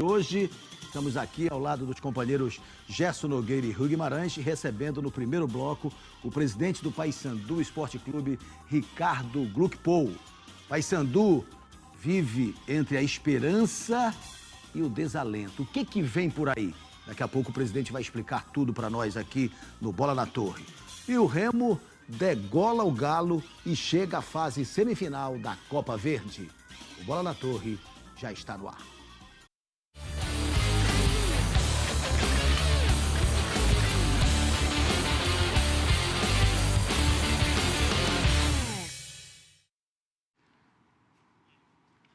Hoje estamos aqui ao lado dos companheiros Gerson Nogueira e Rui Guimarães, recebendo no primeiro bloco o presidente do Paysandu Esporte Clube, Ricardo Gluckpol. Paysandu vive entre a esperança e o desalento. O que vem por aí? Daqui a pouco o presidente vai explicar tudo para nós aqui no Bola na Torre. E o Remo degola o Galo e chega à fase semifinal da Copa Verde. O Bola na Torre já está no ar.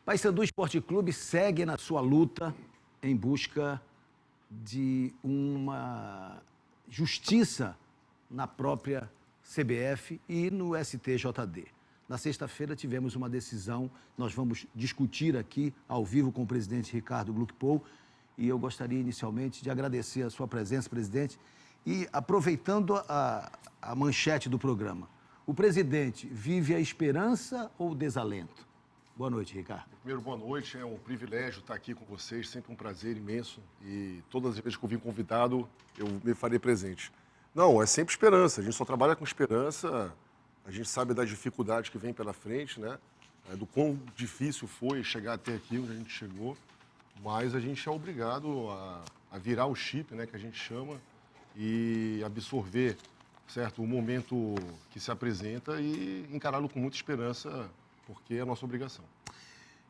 Paysandu Esporte Clube segue na sua luta em busca de uma justiça na própria CBF e no STJD. Na sexta-feira tivemos uma decisão, nós vamos discutir aqui ao vivo com o presidente Ricardo Gluckpol, e eu gostaria inicialmente de agradecer a sua presença, presidente, e aproveitando a manchete do programa, o presidente vive a esperança ou o desalento? Boa noite, Ricardo. Primeiro, boa noite. É um privilégio estar aqui com vocês, sempre um prazer imenso. E todas as vezes que eu vim convidado, eu me farei presente. Não, é sempre esperança. A gente só trabalha com esperança. A gente sabe da dificuldade que vem pela frente, né? Do quão difícil foi chegar até aqui onde a gente chegou. Mas a gente é obrigado a virar o chip, né, que a gente chama, e absorver, certo, o momento que se apresenta e encará-lo com muita esperança, porque é a nossa obrigação.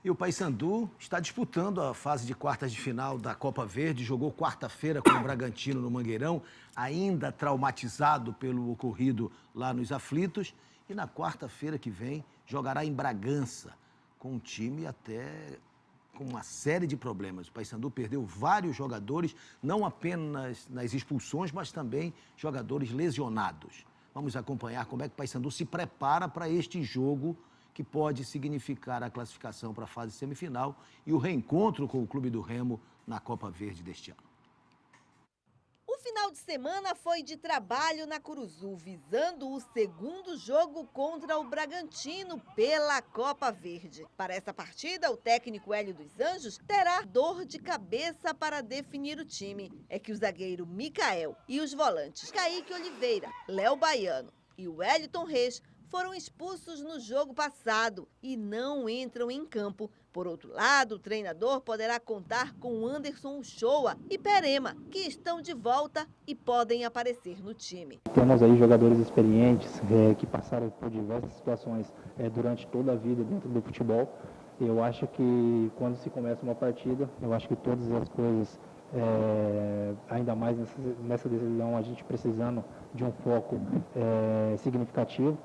E o Paysandu está disputando a fase de quartas de final da Copa Verde, jogou quarta-feira com o Bragantino no Mangueirão, ainda traumatizado pelo ocorrido lá nos Aflitos, e na quarta-feira que vem jogará em Bragança, com um time até com uma série de problemas. O Paysandu perdeu vários jogadores, não apenas nas expulsões, mas também jogadores lesionados. Vamos acompanhar como é que o Paysandu se prepara para este jogo, que pode significar a classificação para a fase semifinal e o reencontro com o Clube do Remo na Copa Verde deste ano. O final de semana foi de trabalho na Curuzu, visando o segundo jogo contra o Bragantino pela Copa Verde. Para essa partida, o técnico Hélio dos Anjos terá dor de cabeça para definir o time. É que o zagueiro Micael e os volantes Kaique Oliveira, Léo Baiano e o Wellington Reis foram expulsos no jogo passado e não entram em campo. Por outro lado, o treinador poderá contar com Anderson Uchoa e Perema, que estão de volta e podem aparecer no time. Temos aí jogadores experientes que passaram por diversas situações durante toda a vida dentro do futebol. Eu acho que quando se começa uma partida, eu acho que todas as coisas, ainda mais nessa decisão, a gente precisando de um foco significativo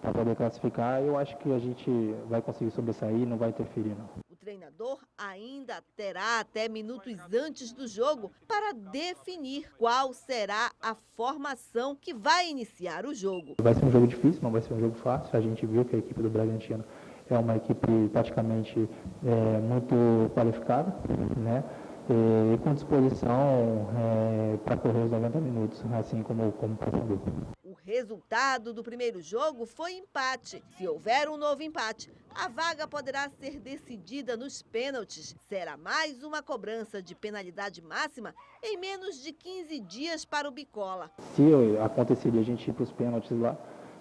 para poder classificar, eu acho que a gente vai conseguir sobressair, não vai interferir, não. O treinador ainda terá até minutos antes do jogo para definir qual será a formação que vai iniciar o jogo. Vai ser um jogo difícil, não vai ser um jogo fácil. A gente viu que a equipe do Bragantino é uma equipe praticamente muito qualificada, né? E com disposição para correr os 90 minutos, assim como o Paysandu. O resultado do primeiro jogo foi empate. Se houver um novo empate, a vaga poderá ser decidida nos pênaltis. Será mais uma cobrança de penalidade máxima em menos de 15 dias para o Bicola. Se aconteceria a gente ir para os pênaltis lá,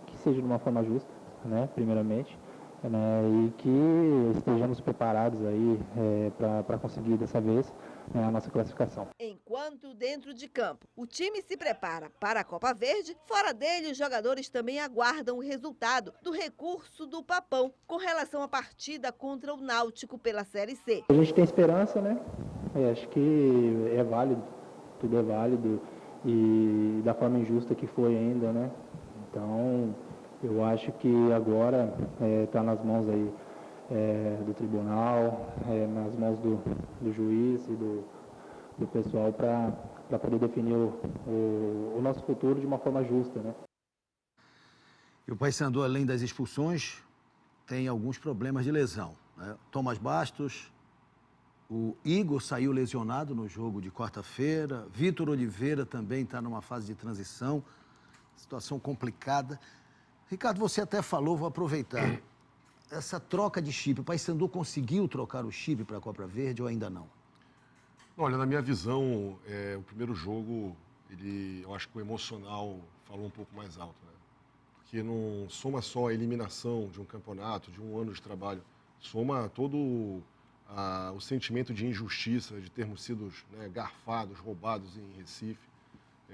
que seja de uma forma justa, né, primeiramente, né, e que estejamos preparados aí para conseguir dessa vez a nossa classificação. Enquanto dentro de campo o time se prepara para a Copa Verde, fora dele os jogadores também aguardam o resultado do recurso do Papão com relação à partida contra o Náutico pela Série C. A gente tem esperança, né? Acho que é válido, tudo é válido e da forma injusta que foi ainda, né? Então, eu acho que agora está nas mãos aí do tribunal, nas mãos do juiz e do pessoal para poder definir o nosso futuro de uma forma justa, né? E o Paysandu, além das expulsões, tem alguns problemas de lesão, né? Thomas Bastos, o Igor saiu lesionado no jogo de quarta-feira, Vitor Oliveira também está numa fase de transição, situação complicada. Ricardo, você até falou, vou aproveitar, essa troca de chip, o Paysandu conseguiu trocar o chip para a Copa Verde ou ainda não? Olha, na minha visão, o primeiro jogo, eu acho que o emocional falou um pouco mais alto, né? Porque não soma só a eliminação de um campeonato, de um ano de trabalho, soma todo o sentimento de injustiça, de termos sido, né, garfados, roubados em Recife,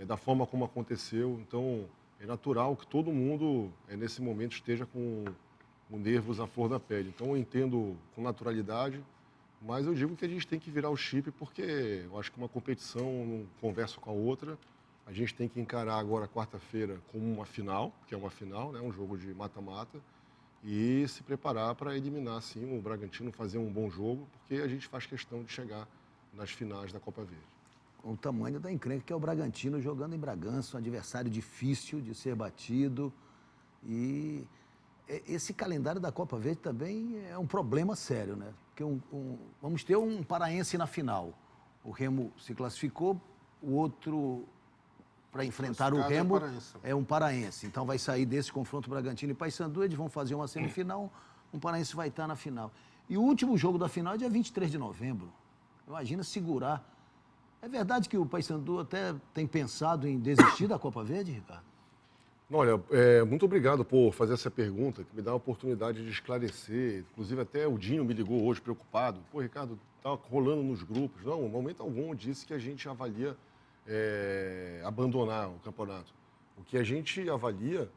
da forma como aconteceu. Então, é natural que todo mundo, nesse momento, esteja com nervos à flor da pele. Então, eu entendo com naturalidade, mas eu digo que a gente tem que virar o chip, porque eu acho que uma competição não conversa com a outra. A gente tem que encarar agora, quarta-feira, como uma final, que é uma final, né, um jogo de mata-mata, e se preparar para eliminar, sim, o Bragantino, fazer um bom jogo, porque a gente faz questão de chegar nas finais da Copa Verde. Com o tamanho da encrenca que é o Bragantino jogando em Bragança, um adversário difícil de ser batido. E esse calendário da Copa Verde também é um problema sério, né? Porque vamos ter um paraense na final. O Remo se classificou, o outro, para enfrentar o Remo, é um paraense. Então vai sair desse confronto Bragantino e Paysandu, eles vão fazer uma semifinal, um paraense vai estar na final. E o último jogo da final é dia 23 de novembro. Imagina segurar. É verdade que o Paysandu até tem pensado em desistir da Copa Verde, Ricardo? Olha, muito obrigado por fazer essa pergunta, que me dá a oportunidade de esclarecer. Inclusive, até o Dinho me ligou hoje preocupado. Pô, Ricardo, tá rolando nos grupos. Não, no momento algum disse que a gente avalia abandonar o campeonato. O que a gente avalia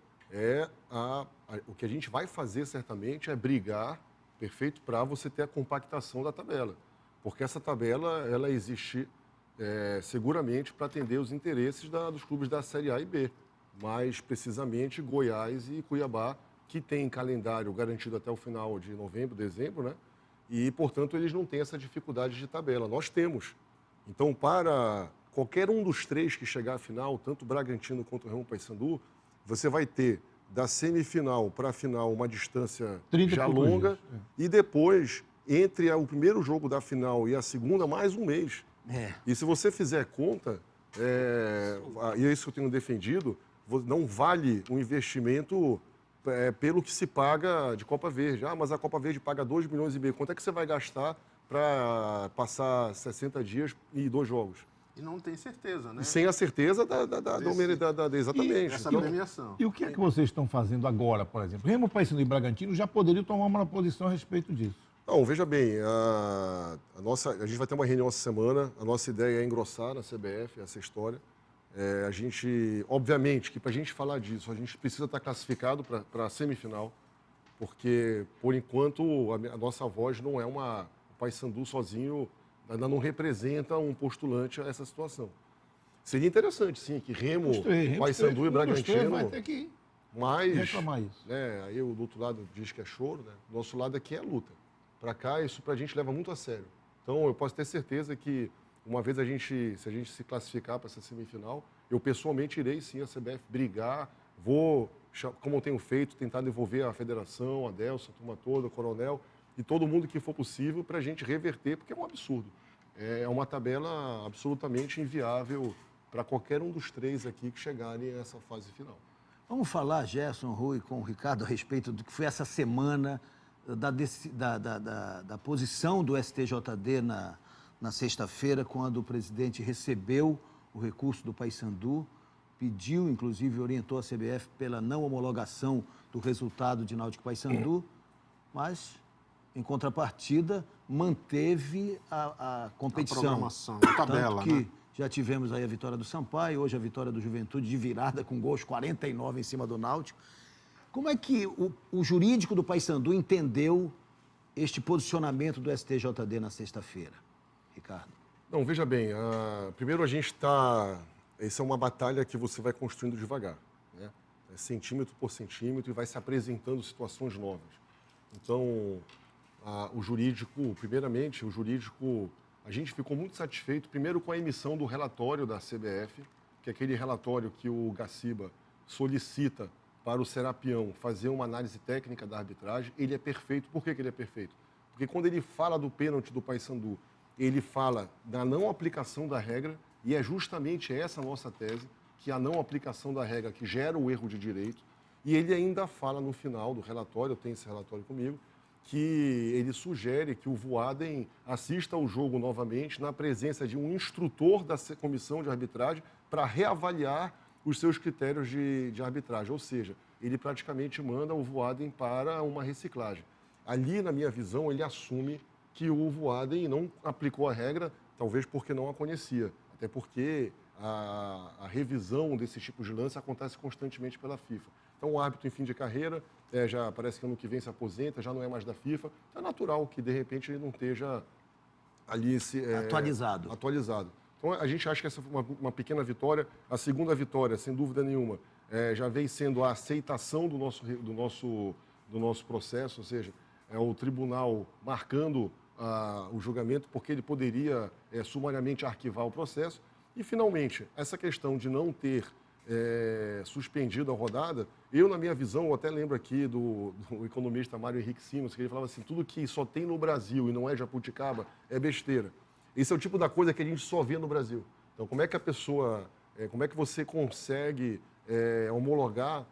o que a gente vai fazer certamente é brigar, perfeito, para você ter a compactação da tabela. Porque essa tabela, ela existe seguramente para atender os interesses dos clubes da Série A e B. Mais precisamente Goiás e Cuiabá, que têm calendário garantido até o final de novembro, dezembro, né? E, portanto, eles não têm essa dificuldade de tabela. Nós temos. Então, para qualquer um dos três que chegar à final, tanto o Bragantino quanto o Remo Paysandu, você vai ter da semifinal para a final uma distância já longa e depois, entre o primeiro jogo da final e a segunda, mais um mês. E se você fizer conta, e é isso que eu tenho defendido, não vale um investimento pelo que se paga de Copa Verde. Ah, mas a Copa Verde paga 2,5 milhões. Quanto é que você vai gastar para passar 60 dias e 2 jogos? E não tem certeza, né? E sem a certeza exatamente. Essa premiação. E o que é que vocês estão fazendo agora, por exemplo? Remo, Paysandu e Bragantino já poderiam tomar uma posição a respeito disso. Não, veja bem, a gente vai ter uma reunião essa semana, a nossa ideia é engrossar na CBF essa história. A gente, obviamente, que para a gente falar disso, a gente precisa estar classificado para a semifinal, porque, por enquanto, a nossa voz não é o Paysandu sozinho, ainda não representa um postulante a essa situação. Seria interessante, sim, que Remo, Paysandu e Bragantino... vai ter que reclamar isso. Aí o do outro lado diz que é choro, né? Do nosso lado aqui é luta. Para cá, isso para a gente leva muito a sério. Então, eu posso ter certeza que, uma vez se a gente se classificar para essa semifinal, eu pessoalmente irei sim à CBF brigar, vou, como eu tenho feito, tentar devolver a federação, a Delson, a turma toda, o coronel, e todo mundo que for possível para a gente reverter, porque é um absurdo. É uma tabela absolutamente inviável para qualquer um dos três aqui que chegarem a essa fase final. Vamos falar, Gerson, Rui, com o Ricardo, a respeito do que foi essa semana da posição do STJD na sexta-feira, quando o presidente recebeu o recurso do Paysandu, pediu, inclusive, orientou a CBF pela não homologação do resultado de Náutico Paysandu, mas, em contrapartida, manteve a competição. A programação, a tabela, tanto que né? Já tivemos aí a vitória do Sampaio, hoje a vitória do Juventude de virada, com gols 49 em cima do Náutico. Como é que o jurídico do Paysandu entendeu este posicionamento do STJD na sexta-feira, Ricardo? Não, veja bem, primeiro a gente está... Essa é uma batalha que você vai construindo devagar, né? Centímetro por centímetro, e vai se apresentando situações novas. Então, o jurídico, primeiramente, a gente ficou muito satisfeito, primeiro com a emissão do relatório da CBF, que é aquele relatório que o Gaciba solicita para o Serapião fazer uma análise técnica da arbitragem. Ele é perfeito. Por que ele é perfeito? Porque quando ele fala do pênalti do Paysandu, ele fala da não aplicação da regra, e é justamente essa a nossa tese, que a não aplicação da regra que gera o erro de direito. E ele ainda fala no final do relatório, eu tenho esse relatório comigo, que ele sugere que o Voaden assista ao jogo novamente na presença de um instrutor da comissão de arbitragem para reavaliar os seus critérios de arbitragem. Ou seja, ele praticamente manda o Voaden para uma reciclagem. Ali, na minha visão, ele assume que o Voaden não aplicou a regra, talvez porque não a conhecia. Até porque a revisão desse tipo de lance acontece constantemente pela FIFA. Então, o árbitro em fim de carreira, já parece que ano que vem se aposenta, já não é mais da FIFA. Então, é natural que, de repente, ele não esteja ali atualizado. Então, a gente acha que essa foi uma pequena vitória. A segunda vitória, sem dúvida nenhuma, já vem sendo a aceitação do nosso processo, ou seja, é o tribunal marcando o julgamento, porque ele poderia sumariamente arquivar o processo. E, finalmente, essa questão de não ter suspendido a rodada, eu, na minha visão, eu até lembro aqui do economista Mário Henrique Simons, que ele falava assim, tudo que só tem no Brasil e não é jabuticaba é besteira. Esse é o tipo da coisa que a gente só vê no Brasil. Então, como é que como é que você consegue homologar,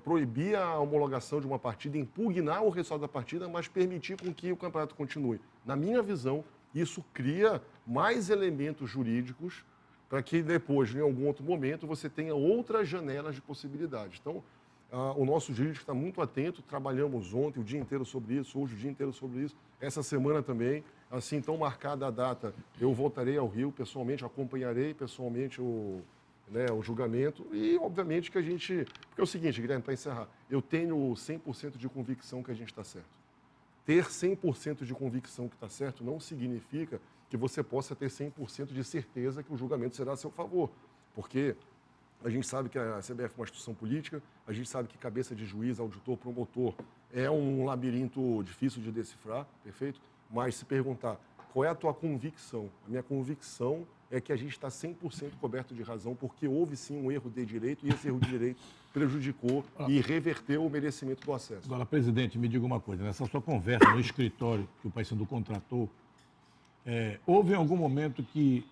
proibir a homologação de uma partida, impugnar o resultado da partida, mas permitir com que o campeonato continue? Na minha visão, isso cria mais elementos jurídicos para que depois, em algum outro momento, você tenha outras janelas de possibilidades. Então, o nosso jurídico está muito atento, trabalhamos ontem o dia inteiro sobre isso, hoje o dia inteiro sobre isso, essa semana também. Assim, tão marcada a data, eu voltarei ao Rio pessoalmente, acompanharei pessoalmente o julgamento e, obviamente, que a gente... Porque é o seguinte, Guilherme, para encerrar, eu tenho 100% de convicção que a gente está certo. Ter 100% de convicção que está certo não significa que você possa ter 100% de certeza que o julgamento será a seu favor. Porque a gente sabe que a CBF é uma instituição política, a gente sabe que cabeça de juiz, auditor, promotor é um labirinto difícil de decifrar, perfeito? Mas se perguntar qual é a tua convicção, a minha convicção é que a gente está 100% coberto de razão, porque houve sim um erro de direito e esse erro de direito prejudicou e reverteu o merecimento do acesso. Agora, presidente, me diga uma coisa. Nessa sua conversa no escritório que o Paysandu contratou, houve em algum momento que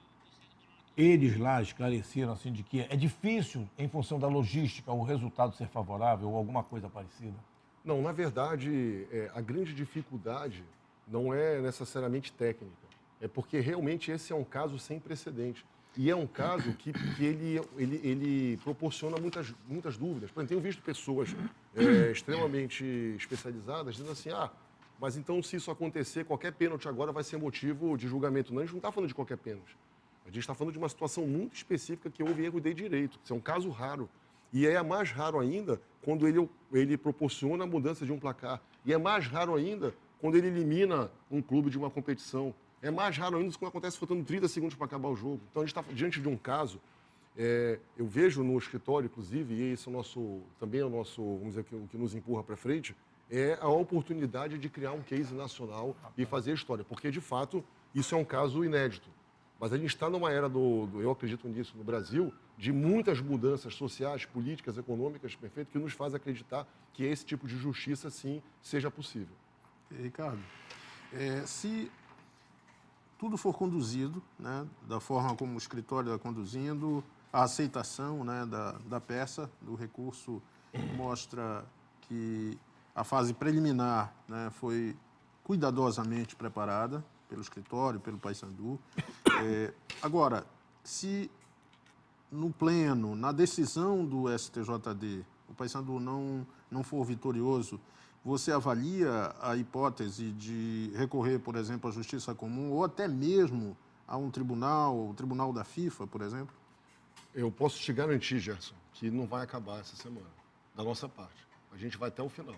eles lá esclareceram assim, de que é difícil, em função da logística, o resultado ser favorável ou alguma coisa parecida? Não, na verdade, a grande dificuldade não é necessariamente técnica. É porque realmente esse é um caso sem precedente. E é um caso que ele proporciona muitas dúvidas. Por exemplo, tenho visto pessoas extremamente especializadas dizendo assim, mas então se isso acontecer, qualquer pênalti agora vai ser motivo de julgamento. Não, a gente não está falando de qualquer pênalti. A gente está falando de uma situação muito específica que houve erro de direito. Isso é um caso raro. E é mais raro ainda quando ele proporciona a mudança de um placar. E é mais raro ainda quando ele elimina um clube de uma competição. É mais raro ainda quando acontece faltando 30 segundos para acabar o jogo. Então, a gente está diante de um caso, eu vejo no escritório, inclusive, e esse também é o nosso, vamos dizer, o que nos empurra para frente, é a oportunidade de criar um case nacional e fazer história. Porque, de fato, isso é um caso inédito. Mas a gente está numa era eu acredito nisso, no Brasil, de muitas mudanças sociais, políticas, econômicas, perfeito, que nos faz acreditar que esse tipo de justiça, sim, seja possível. Ricardo, se tudo for conduzido, né, da forma como o escritório está conduzindo, a aceitação, né, da peça, do recurso, mostra que a fase preliminar, né, foi cuidadosamente preparada pelo escritório, pelo Paysandu. Agora, se no pleno, na decisão do STJD, o Paysandu não for vitorioso, você avalia a hipótese de recorrer, por exemplo, à Justiça Comum ou até mesmo a um tribunal, o Tribunal da FIFA, por exemplo? Eu posso te garantir, Gerson, que não vai acabar essa semana, da nossa parte. A gente vai até o final.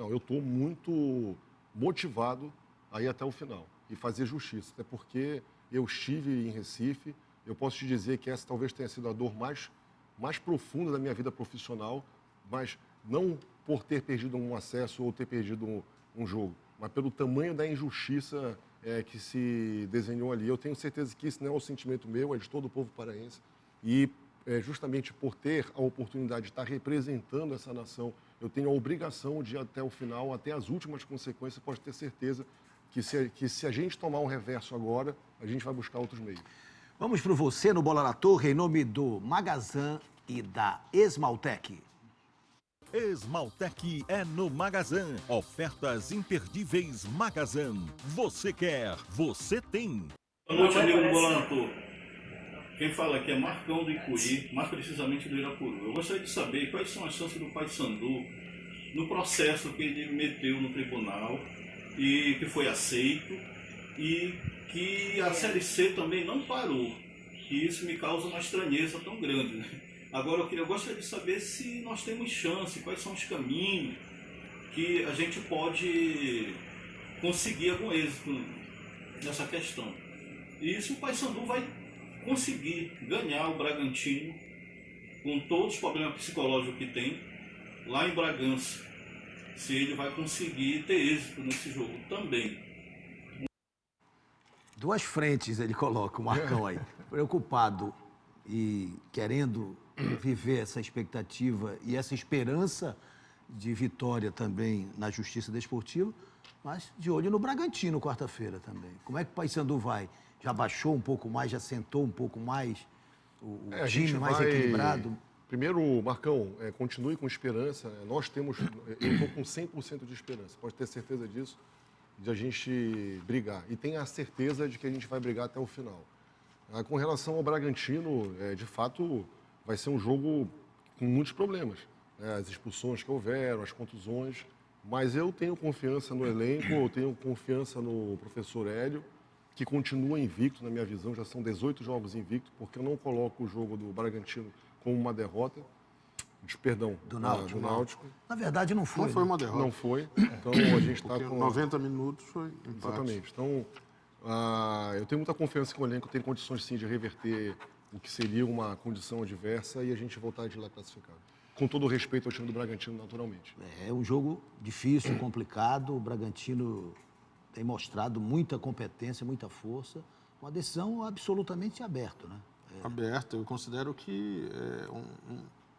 Eu estou muito motivado a ir até o final e fazer justiça, até porque eu estive em Recife, eu posso te dizer que essa talvez tenha sido a dor mais profunda da minha vida profissional, mas não por ter perdido um acesso ou ter perdido um jogo, mas pelo tamanho da injustiça que se desenhou ali. Eu tenho certeza que isso não é um sentimento meu, é de todo o povo paraense. E justamente por ter a oportunidade de estar representando essa nação, eu tenho a obrigação de ir até o final, até as últimas consequências, pode ter certeza que se a gente tomar um reverso agora, a gente vai buscar outros meios. Vamos para o Você no Bola na Torre, em nome do Magazan e da Esmaltec. Esmaltec é no Magazan. Ofertas imperdíveis Magazan. Você quer, você tem. Boa noite, amigo Bolanto. Quem fala aqui é Marcão do Icuri, mais precisamente do Irapuru. Eu gostaria de saber quais são as chances do Paysandu no processo que ele meteu no tribunal e que foi aceito e que a Série C também não parou. E isso me causa uma estranheza tão grande, né? Agora eu gostaria de saber se nós temos chance, quais são os caminhos que a gente pode conseguir algum êxito nessa questão. E se o Paysandu vai conseguir ganhar o Bragantino com todos os problemas psicológicos que tem lá em Bragança, se ele vai conseguir ter êxito nesse jogo também. Duas frentes ele coloca, o Marcão aí. Preocupado e querendo viver essa expectativa e essa esperança de vitória também na Justiça Desportiva, mas de olho no Bragantino quarta-feira também. Como é que o Paysandu vai? Já baixou um pouco mais, já sentou um pouco mais o time mais equilibrado? Primeiro, Marcão, continue com esperança. Nós temos, eu estou com 100% de esperança, pode ter certeza disso, de a gente brigar. E tenha a certeza de que a gente vai brigar até o final. Com relação ao Bragantino, de fato, vai ser um jogo com muitos problemas. As expulsões que houveram, as contusões. Mas eu tenho confiança no elenco, eu tenho confiança no professor Hélio, que continua invicto, na minha visão. Já são 18 jogos invictos, porque eu não coloco o jogo do Bragantino como uma derrota. Perdão, do Náutico. Do Náutico. Na verdade, não foi. Não foi uma derrota. Não foi. Então, a gente está com... 90 minutos foi empate. Exatamente. Então, eu tenho muita confiança que o elenco tem condições, sim, de reverter o que seria uma condição adversa e a gente voltar de lá classificado. Com todo o respeito ao time do Bragantino, naturalmente. É um jogo difícil, complicado. O Bragantino tem mostrado muita competência, muita força. Uma decisão absolutamente aberta, né? Aberta. Eu considero que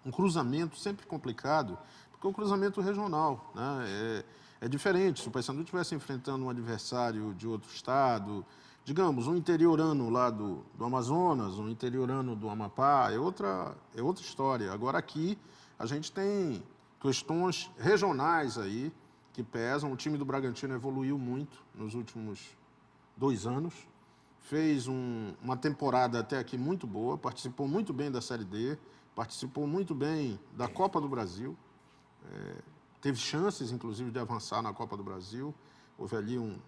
é um cruzamento sempre complicado, porque é um cruzamento regional, né? É diferente. Se o Paysandu estivesse enfrentando um adversário de outro estado, digamos, um interiorano lá do Amazonas, um interiorano do Amapá, é outra história. Agora aqui a gente tem questões regionais aí que pesam. O time do Bragantino evoluiu muito nos últimos 2 anos. Fez uma temporada até aqui muito boa, participou muito bem da Série D, participou muito bem da Copa do Brasil, teve chances, inclusive, de avançar na Copa do Brasil. Houve ali um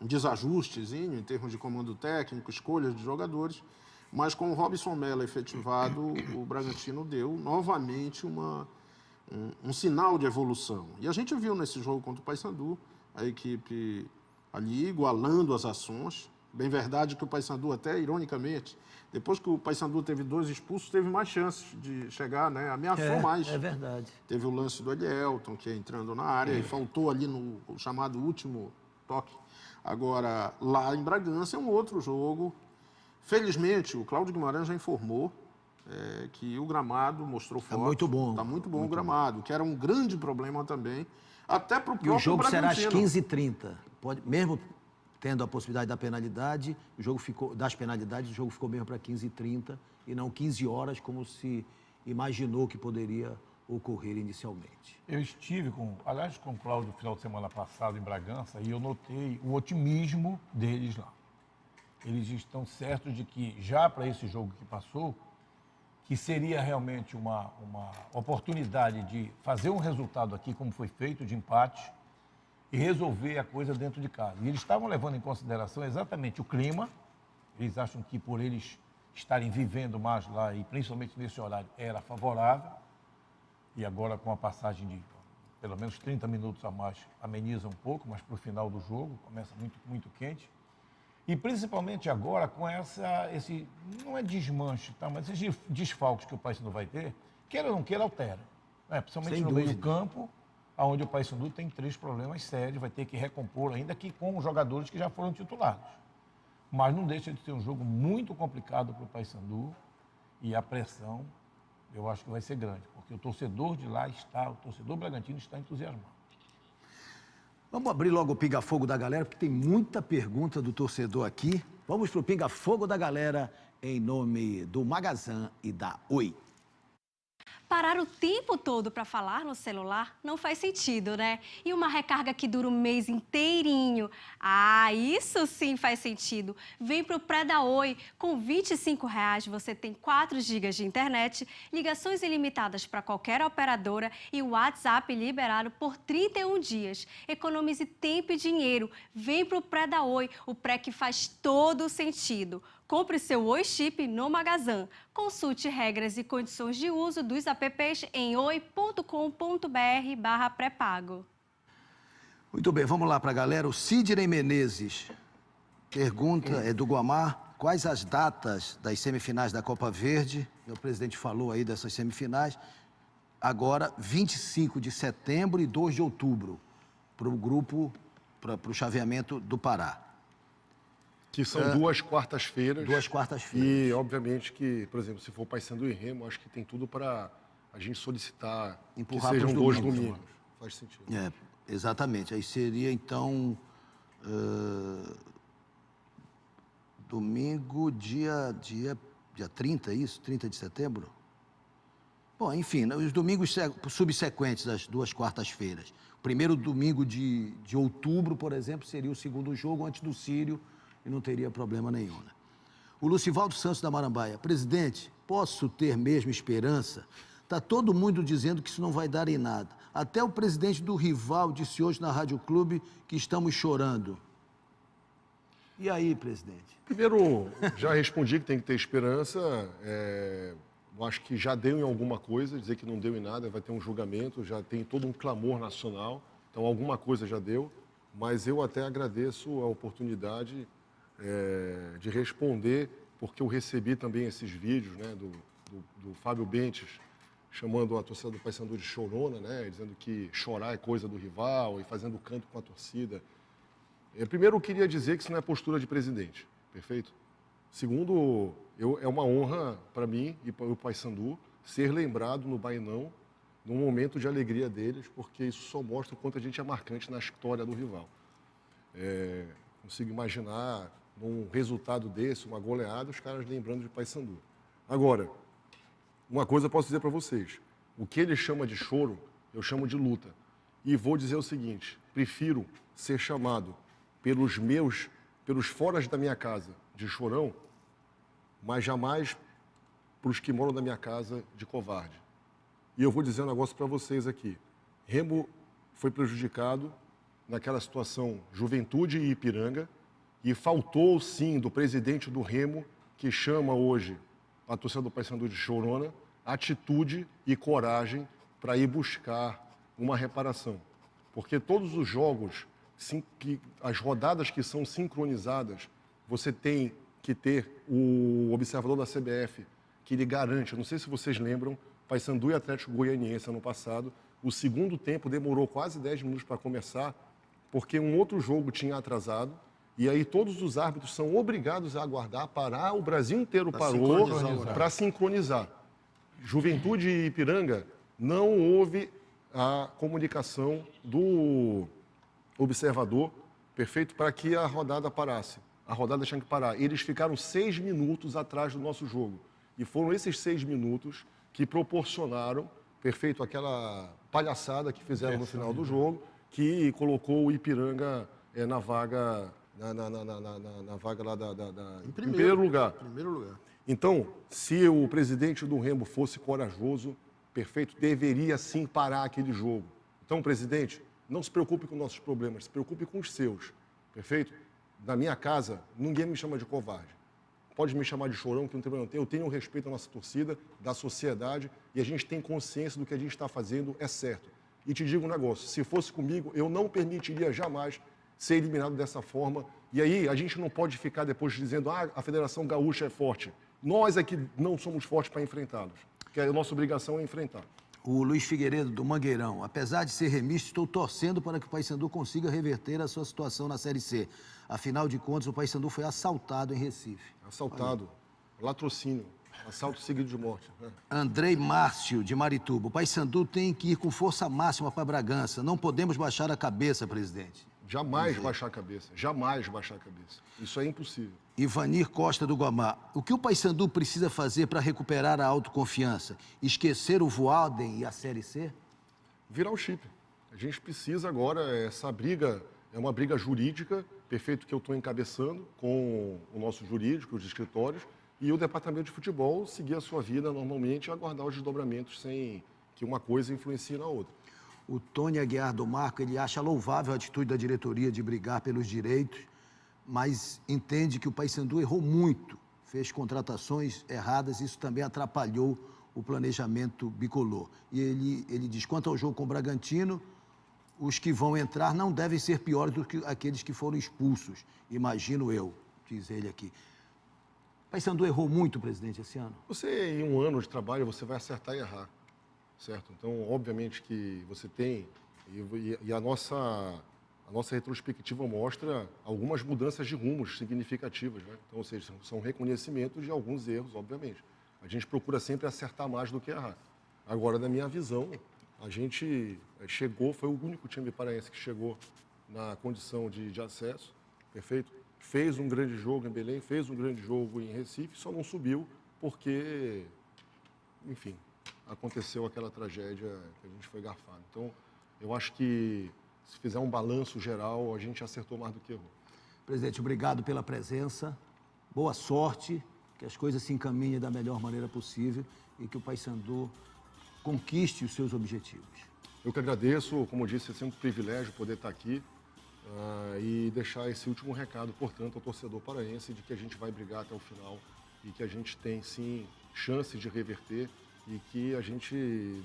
desajustezinho em termos de comando técnico, escolhas de jogadores, mas com o Robson Mello efetivado, o Bragantino deu novamente um sinal de evolução. E a gente viu nesse jogo contra o Paysandu a equipe ali igualando as ações. Bem verdade que o Paysandu, até ironicamente, depois que o Paysandu teve 2 expulsos, teve mais chances de chegar, né? Ameaçou mais. É verdade. Teve o lance do Elielton, que é entrando na área, e faltou ali no chamado último toque. Agora, lá em Bragança é um outro jogo. Felizmente, o Cláudio Guimarães já informou que o gramado mostrou forte. Está muito bom. Está muito bom o gramado, que era um grande problema também, até para o próprio E o jogo será às Bragantino. 15h30. Mesmo tendo a possibilidade da penalidade, o jogo ficou mesmo para 15h30 e não 15 horas, como se imaginou que poderia ocorrer inicialmente. Eu estive aliás, com o Cláudio no final de semana passado em Bragança e eu notei o otimismo deles lá. Eles estão certos de que já para esse jogo que passou, que seria realmente uma oportunidade de fazer um resultado aqui, como foi feito, de empate, e resolver a coisa dentro de casa. E eles estavam levando em consideração exatamente o clima. Eles acham que por eles estarem vivendo mais lá, e principalmente nesse horário, era favorável. E agora, com a passagem de pelo menos 30 minutos a mais, ameniza um pouco, mas para o final do jogo começa muito, muito quente. E principalmente agora com esse, não é desmanche, tá? Mas esses desfalques que o Paysandu vai ter, queira ou não queira, altera. Principalmente Sem no dúvida. meio campo, onde o Paysandu tem 3 problemas sérios, vai ter que recompor, ainda que com os jogadores que já foram titulares. Mas não deixa de ser um jogo muito complicado para o Paysandu e a pressão, eu acho que vai ser grande, porque o torcedor de lá o torcedor bragantino está entusiasmado. Vamos abrir logo o pinga-fogo da galera, porque tem muita pergunta do torcedor aqui. Vamos para o pinga-fogo da galera, em nome do Magazan e da Oi. Parar o tempo todo para falar no celular não faz sentido, né? E uma recarga que dura um mês inteirinho? Ah, isso sim faz sentido. Vem pro Pré da Oi. Com R$ 25,00 você tem 4 GB de internet, ligações ilimitadas para qualquer operadora e o WhatsApp liberado por 31 dias. Economize tempo e dinheiro. Vem pro Pré da Oi, o pré que faz todo sentido. Compre seu Oi Chip no Magazan. Consulte regras e condições de uso dos apps em oi.com.br/pré-pago. Muito bem, vamos lá para a galera. O Sidney Menezes pergunta, é do Guamar, quais as datas das semifinais da Copa Verde? O presidente falou aí dessas semifinais. Agora, 25 de setembro e 2 de outubro, para o grupo, para o chaveamento do Pará. Que são 2 quartas-feiras. 2 quartas-feiras. E, obviamente, que, por exemplo, se for Paysandu e Remo, acho que tem tudo para a gente solicitar Empurrar que sejam pros 2 domingos. domingos. Faz sentido. É, exatamente. Aí seria, então, domingo, dia 30, é isso? 30 de setembro? Bom, enfim, os domingos subsequentes às 2 quartas-feiras. O primeiro domingo de outubro, por exemplo, seria o segundo jogo antes do Sírio e não teria problema nenhum, né? O Lucivaldo Santos da Marambaia. Presidente, posso ter mesmo esperança? Está todo mundo dizendo que isso não vai dar em nada. Até o presidente do rival disse hoje na Rádio Clube que estamos chorando. E aí, presidente? Primeiro, já respondi que tem que ter esperança. Eu acho que já deu em alguma coisa, dizer que não deu em nada, vai ter um julgamento, já tem todo um clamor nacional, então alguma coisa já deu, mas eu até agradeço a oportunidade de responder, porque eu recebi também esses vídeos, né, do Fábio Bentes, chamando a torcida do Paysandu de chorona, né, dizendo que chorar é coisa do rival e fazendo canto com a torcida. Primeiro, eu queria dizer que isso não é postura de presidente, perfeito? Segundo, é uma honra para mim e para o Paysandu ser lembrado no Bainão num momento de alegria deles, porque isso só mostra o quanto a gente é marcante na história do rival. Consigo imaginar num resultado desse, uma goleada, os caras lembrando de Paysandu. Agora, uma coisa eu posso dizer para vocês, o que ele chama de choro, eu chamo de luta. E vou dizer o seguinte, prefiro ser chamado pelos foras da minha casa de chorão, mas jamais para os que moram na minha casa de covarde. E eu vou dizer um negócio para vocês aqui. Remo foi prejudicado naquela situação Juventude e Ipiranga, e faltou, sim, do presidente do Remo, que chama hoje a torcida do Paysandu de chorona, atitude e coragem para ir buscar uma reparação. Porque todos os jogos, as rodadas que são sincronizadas, você tem que ter o observador da CBF, que ele garante, eu não sei se vocês lembram, Paysandu e Atlético Goianiense ano passado, o segundo tempo demorou quase 10 minutos para começar, porque um outro jogo tinha atrasado, e aí todos os árbitros são obrigados a aguardar, parar, o Brasil inteiro parou para sincronizar. Juventude e Ipiranga, não houve a comunicação do observador, perfeito, para que a rodada parasse. A rodada tinha que parar. Eles ficaram 6 minutos atrás do nosso jogo. E foram esses 6 minutos que proporcionaram, perfeito, aquela palhaçada que fizeram no final do jogo, que colocou o Ipiranga na vaga, na vaga lá em primeiro lugar. Então, se o presidente do Remo fosse corajoso, perfeito, deveria sim parar aquele jogo. Então, presidente, não se preocupe com nossos problemas, se preocupe com os seus, perfeito? Na minha casa, ninguém me chama de covarde. Pode me chamar de chorão, que não tem problema. Eu tenho respeito à nossa torcida, da sociedade, e a gente tem consciência do que a gente está fazendo é certo. E te digo um negócio, se fosse comigo, eu não permitiria jamais ser eliminado dessa forma. E aí, a gente não pode ficar depois dizendo, a Federação Gaúcha é forte. Nós é que não somos fortes para enfrentá-los, porque a nossa obrigação é enfrentar. O Luiz Figueiredo, do Mangueirão. Apesar de ser remista, estou torcendo para que o Paysandu consiga reverter a sua situação na Série C. Afinal de contas, o Paysandu foi assaltado em Recife. Assaltado. Latrocínio. Assalto seguido de morte. Andrei Márcio, de Marituba. O Paysandu tem que ir com força máxima para Bragança. Não podemos baixar a cabeça, presidente. Jamais baixar a cabeça. Jamais baixar a cabeça. Isso é impossível. Ivanir Costa do Guamá. O que o Paysandu precisa fazer para recuperar a autoconfiança? Esquecer o Voaden e a Série C? Virar o chip. A gente precisa agora, essa briga é uma briga jurídica, perfeito, que eu estou encabeçando com o nosso jurídico, os escritórios, e o departamento de futebol seguir a sua vida normalmente e aguardar os desdobramentos sem que uma coisa influencie na outra. O Tony Aguiar do Marco, ele acha louvável a atitude da diretoria de brigar pelos direitos, mas entende que o Paysandu errou muito, fez contratações erradas, isso também atrapalhou o planejamento bicolor. E ele diz, quanto ao jogo com o Bragantino, os que vão entrar não devem ser piores do que aqueles que foram expulsos, imagino eu, diz ele aqui. O Paysandu errou muito, presidente, esse ano? Você, em um ano de trabalho, você vai acertar e errar, certo? Então, obviamente que você tem, e a nossa retrospectiva mostra algumas mudanças de rumos significativas, né? Então, ou seja, são reconhecimentos de alguns erros, obviamente. A gente procura sempre acertar mais do que errar. Agora, na minha visão, a gente chegou, foi o único time paraense que chegou na condição de acesso, perfeito? Fez um grande jogo em Belém, fez um grande jogo em Recife, só não subiu porque, enfim, aconteceu aquela tragédia que a gente foi garfado. Então, eu acho que se fizer um balanço geral, a gente acertou mais do que errou. Presidente, obrigado pela presença, boa sorte, que as coisas se encaminhem da melhor maneira possível e que o Paysandu conquiste os seus objetivos. Eu que agradeço, como eu disse, é sempre um privilégio poder estar aqui e deixar esse último recado, portanto, ao torcedor paraense de que a gente vai brigar até o final e que a gente tem, sim, chances de reverter e que a gente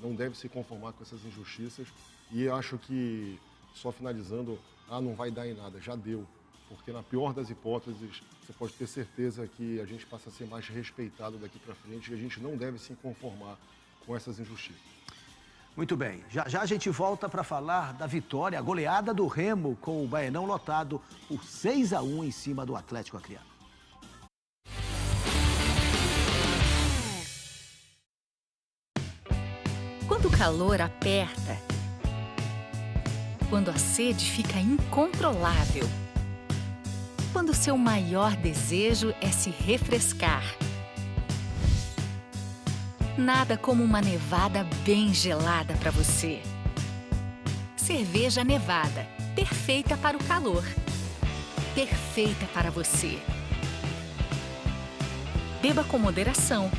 não deve se conformar com essas injustiças. E acho que, só finalizando, não vai dar em nada, já deu. Porque na pior das hipóteses, você pode ter certeza que a gente passa a ser mais respeitado daqui para frente e a gente não deve se conformar com essas injustiças. Muito bem, já a gente volta para falar da vitória, a goleada do Remo com o Baenão lotado por 6-1 em cima do Atlético Acreano. Quando o calor aperta, quando a sede fica incontrolável, quando o seu maior desejo é se refrescar. Nada como uma nevada bem gelada para você. Cerveja Nevada, perfeita para o calor, perfeita para você. Beba com moderação.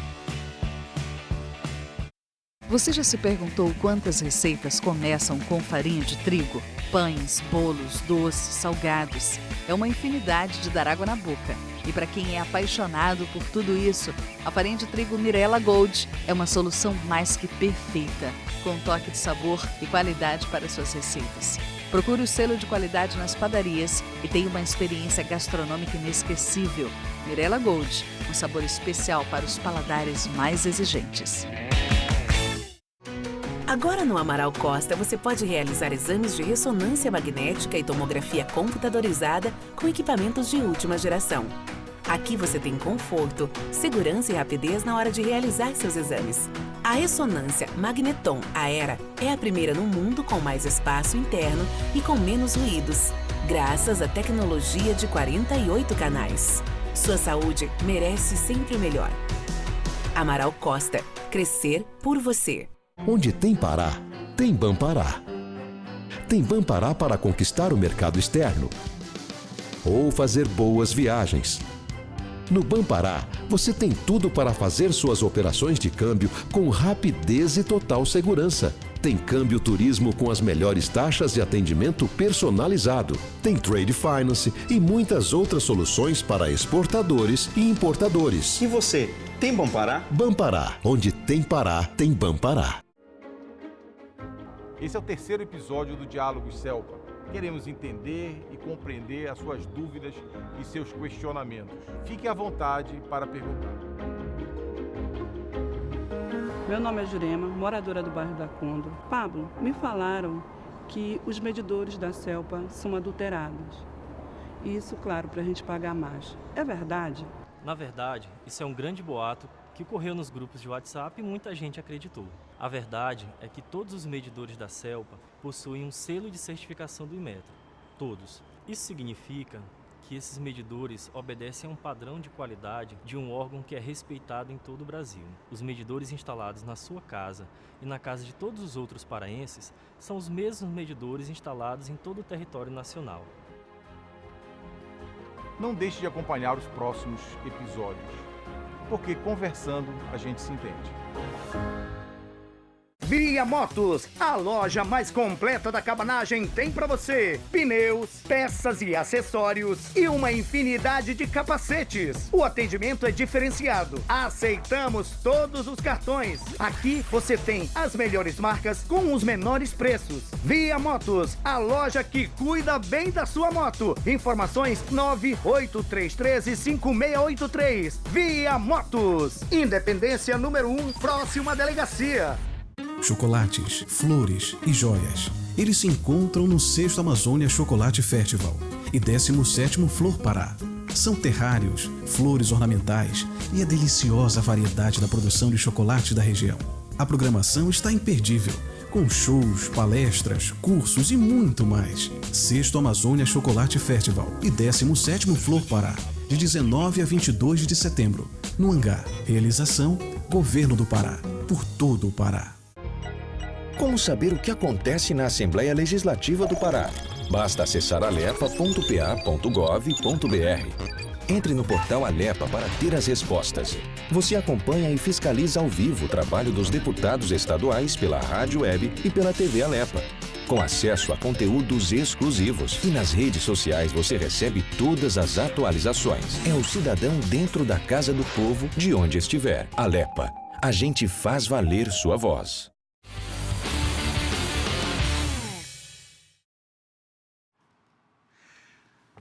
Você já se perguntou quantas receitas começam com farinha de trigo? Pães, bolos, doces, salgados. É uma infinidade de dar água na boca. E para quem é apaixonado por tudo isso, a farinha de trigo Mirella Gold é uma solução mais que perfeita, com um toque de sabor e qualidade para suas receitas. Procure o selo de qualidade nas padarias e tenha uma experiência gastronômica inesquecível. Mirella Gold, um sabor especial para os paladares mais exigentes. Agora no Amaral Costa você pode realizar exames de ressonância magnética e tomografia computadorizada com equipamentos de última geração. Aqui você tem conforto, segurança e rapidez na hora de realizar seus exames. A ressonância Magneton Aera é a primeira no mundo com mais espaço interno e com menos ruídos, graças à tecnologia de 48 canais. Sua saúde merece sempre o melhor. Amaral Costa, crescer por você. Onde tem Pará, tem Bampará. Tem Bampará para conquistar o mercado externo ou fazer boas viagens. No Bampará, você tem tudo para fazer suas operações de câmbio com rapidez e total segurança. Tem câmbio turismo com as melhores taxas e atendimento personalizado. Tem Trade Finance e muitas outras soluções para exportadores e importadores. E você, tem Bampará? Bampará, onde tem Pará, tem Bampará. Esse é o terceiro episódio do Diálogos Celpa. Queremos entender e compreender as suas dúvidas e seus questionamentos. Fique à vontade para perguntar. Meu nome é Jurema, moradora do bairro da Condor. Pablo, me falaram que os medidores da Celpa são adulterados. Isso, claro, para a gente pagar mais. É verdade? Na verdade, isso é um grande boato que correu nos grupos de WhatsApp e muita gente acreditou. A verdade é que todos os medidores da Celpa possuem um selo de certificação do Inmetro. todos. Isso significa que esses medidores obedecem a um padrão de qualidade de um órgão que é respeitado em todo o Brasil. Os medidores instalados na sua casa e na casa de todos os outros paraenses são os mesmos medidores instalados em todo o território nacional. Não deixe de acompanhar os próximos episódios, porque conversando a gente se entende. Via Motos, a loja mais completa da cabanagem, tem para você pneus, peças e acessórios e uma infinidade de capacetes. O atendimento é diferenciado. Aceitamos todos os cartões. Aqui você tem as melhores marcas com os menores preços. Via Motos, a loja que cuida bem da sua moto. Informações 983135683. Via Motos, Independência número 1, próximo à delegacia. Chocolates, flores e joias. Eles se encontram no 6º Amazônia Chocolate Festival e 17º Flor Pará. São terrários, flores ornamentais e a deliciosa variedade da produção de chocolates da região. A programação está imperdível, com shows, palestras, cursos e muito mais. 6º Amazônia Chocolate Festival e 17º Flor Pará, de 19 a 22 de setembro, no Hangar. Realização, Governo do Pará, por todo o Pará. Como saber o que acontece na Assembleia Legislativa do Pará? Basta acessar alepa.pa.gov.br. Entre no portal Alepa para ter as respostas. Você acompanha e fiscaliza ao vivo o trabalho dos deputados estaduais pela Rádio Web e pela TV Alepa, com acesso a conteúdos exclusivos. E nas redes sociais você recebe todas as atualizações. É o cidadão dentro da casa do povo, de onde estiver. Alepa. A gente faz valer sua voz.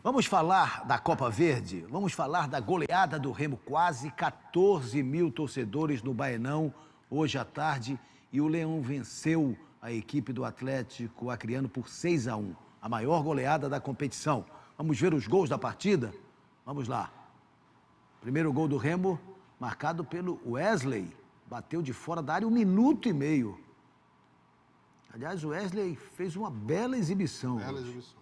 Vamos falar da Copa Verde? Vamos falar da goleada do Remo, quase 14 mil torcedores no Baenão, hoje à tarde, e o Leão venceu a equipe do Atlético Acreano por 6-1, a maior goleada da competição. Vamos ver os gols da partida? Vamos lá. Primeiro gol do Remo, marcado pelo Wesley, bateu de fora da área 1 minuto e meio. Aliás, o Wesley fez uma bela exibição. Bela exibição.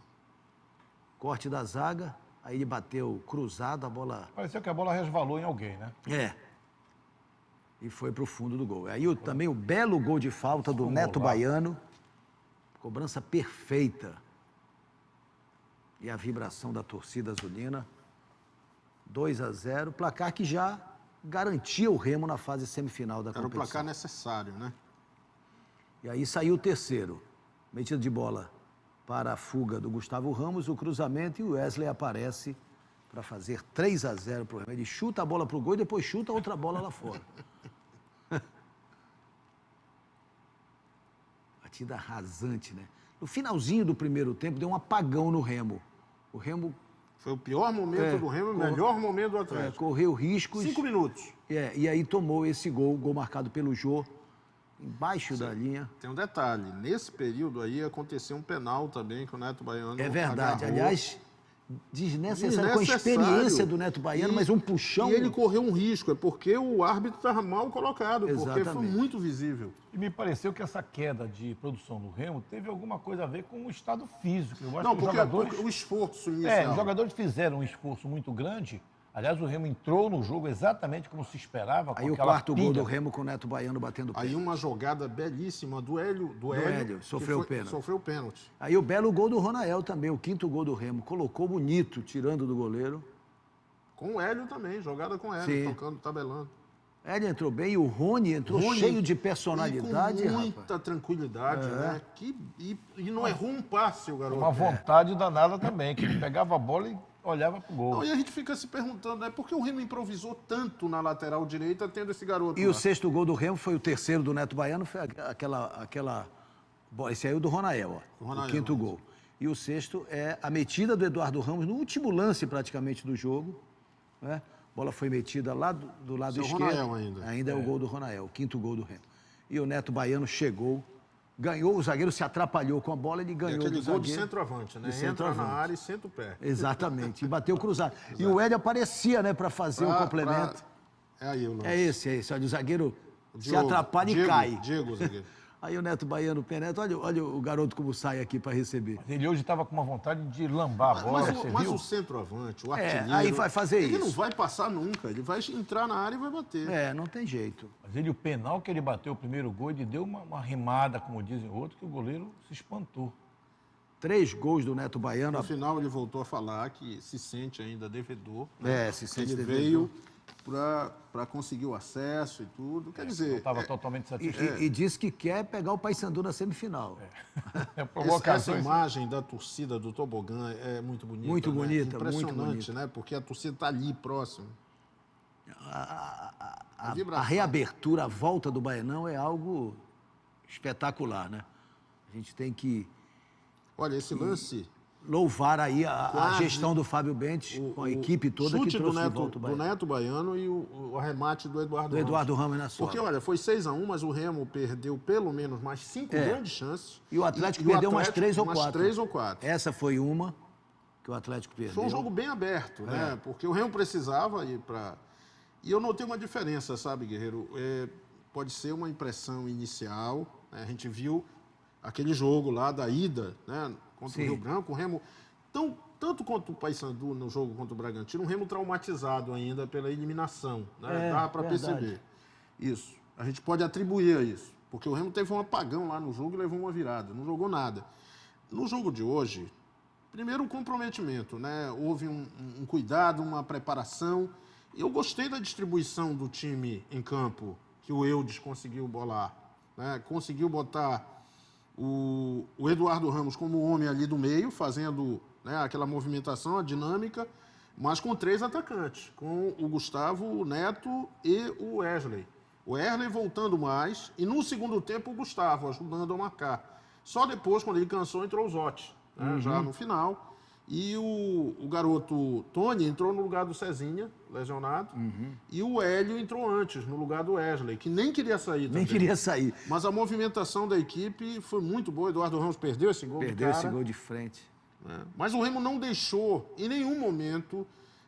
Corte da zaga, aí ele bateu cruzado, a bola... Pareceu que a bola resvalou em alguém, né? É. E foi pro fundo do gol. Aí também o belo gol de falta do Neto Baiano. Cobrança perfeita. E a vibração da torcida azulina. 2-0, placar que já garantia o Remo na fase semifinal da competição. Era o placar necessário, né? E aí saiu o terceiro. Metida de bola para a fuga do Gustavo Ramos, o cruzamento, e o Wesley aparece para fazer 3-0 para o Remo. Ele chuta a bola para o gol e depois chuta outra bola lá fora. Batida rasante, né? No finalzinho do primeiro tempo, deu um apagão no Remo. O Remo... Foi o pior momento do Remo, o melhor momento do Atlético. Correu riscos. 5 minutos. E aí tomou esse gol marcado pelo Jô, embaixo da linha. Tem um detalhe, nesse período aí aconteceu um penal também que o Neto Baiano É verdade, agarrou. Aliás, desnecessário, com a experiência do Neto Baiano, mas um puxão... E ele correu um risco, é porque o árbitro estava mal colocado, Exatamente. porque foi muito visível. E me pareceu que essa queda de produção do Remo teve alguma coisa a ver com o estado físico. Eu acho Não, que os porque jogadores... o esforço inicial. Os jogadores fizeram um esforço muito grande. Aliás, o Remo entrou no jogo exatamente como se esperava. Aí o quarto gol do Remo com o Neto Baiano batendo pênalti. Aí uma jogada belíssima do Hélio. Sofreu o pênalti. Sofreu o pênalti. Aí o belo gol do Ronael também, o quinto gol do Remo. Colocou bonito, tirando do goleiro. Com o Hélio também, jogada com o Hélio, tocando, tabelando. Hélio entrou bem e o Rony entrou cheio de personalidade. E com muita tranquilidade, né? E não errou um passe, o garoto. Uma vontade danada também, que ele pegava a bola e olhava pro gol. Não, e a gente fica se perguntando, né? Por que o Remo improvisou tanto na lateral direita, tendo esse garoto E lá? o sexto gol do Remo foi o terceiro do Neto Baiano, foi aquela... Esse aí é o do Ronael, ó. O quinto gol. E o sexto é a metida do Eduardo Ramos, no último lance praticamente do jogo, né? A bola foi metida lá do lado esquerdo. Ronael ainda é o gol do Ronael, o quinto gol do Remo. E o Neto Baiano chegou, ganhou, o zagueiro se atrapalhou com a bola, ele ganhou do zagueiro. Aquele gol de centroavante, né? Entra na área e senta o pé. Exatamente, e bateu cruzado. E o Hélio aparecia, né, para fazer o complemento. É aí o lance. É esse. Olha, o zagueiro se atrapalha e cai. Diego, zagueiro. Aí o Neto Baiano penetra. Olha o garoto como sai aqui para receber. Ele hoje estava com uma vontade de lambar a bola, Mas o centroavante, o artilheiro... aí vai fazer ele isso. Ele não vai passar nunca, ele vai entrar na área e vai bater. Não tem jeito. Mas o penal que ele bateu o primeiro gol, ele deu uma rimada, como dizem outros, que o goleiro se espantou. 3 gols do Neto Baiano. No final ele voltou a falar que se sente ainda devedor. Se sente ele devedor. Veio para conseguir o acesso e tudo. Quer dizer... Estava totalmente satisfeito. E disse que quer pegar o Paysandu na semifinal. Essa imagem da torcida do tobogã é muito bonita. Muito bonita, impressionante, muito bonita. Né? Porque a torcida está ali, próximo. A reabertura, a volta do Baianão é algo espetacular, né? A gente tem que... Olha, esse lance... Louvar aí a gestão do Fábio Bentes, com a equipe toda que trouxe de volta o Baiano. Do Neto Baiano e o arremate do Eduardo Ramos na sobra. Porque, olha, foi 6-1, mas o Remo perdeu pelo menos mais 5 grandes chances. E o Atlético perdeu umas 3 ou 4. Umas 3 ou 4. Essa foi uma que o Atlético perdeu. Foi um jogo bem aberto, né? Porque o Remo precisava ir para... E eu notei uma diferença, sabe, Guerreiro? Pode ser uma impressão inicial, né? A gente viu aquele jogo lá da ida, né? Contra o Rio Branco, o Remo, tanto quanto o Paysandu no jogo contra o Bragantino, um Remo traumatizado ainda pela eliminação, né? Dá para perceber. Isso. A gente pode atribuir a isso, porque o Remo teve um apagão lá no jogo e levou uma virada, não jogou nada. No jogo de hoje, primeiro o comprometimento, né? Houve um cuidado, uma preparação. Eu gostei da distribuição do time em campo, que o Eudes conseguiu bolar, né? Conseguiu botar o Eduardo Ramos como homem ali do meio, fazendo, né, aquela movimentação, a dinâmica, mas com 3 atacantes, com o Gustavo, o Neto e o Wesley. O Wesley voltando mais e no segundo tempo o Gustavo ajudando a marcar. Só depois, quando ele cansou, entrou o Zotti, né, já no final. E o garoto Tony entrou no lugar do Cezinha, lesionado. E o Hélio entrou antes, no lugar do Wesley, que nem queria sair também. Nem queria sair. Mas a movimentação da equipe foi muito boa. Eduardo Ramos perdeu esse gol Perdeu esse gol de frente. Mas o Remo não deixou, em nenhum momento,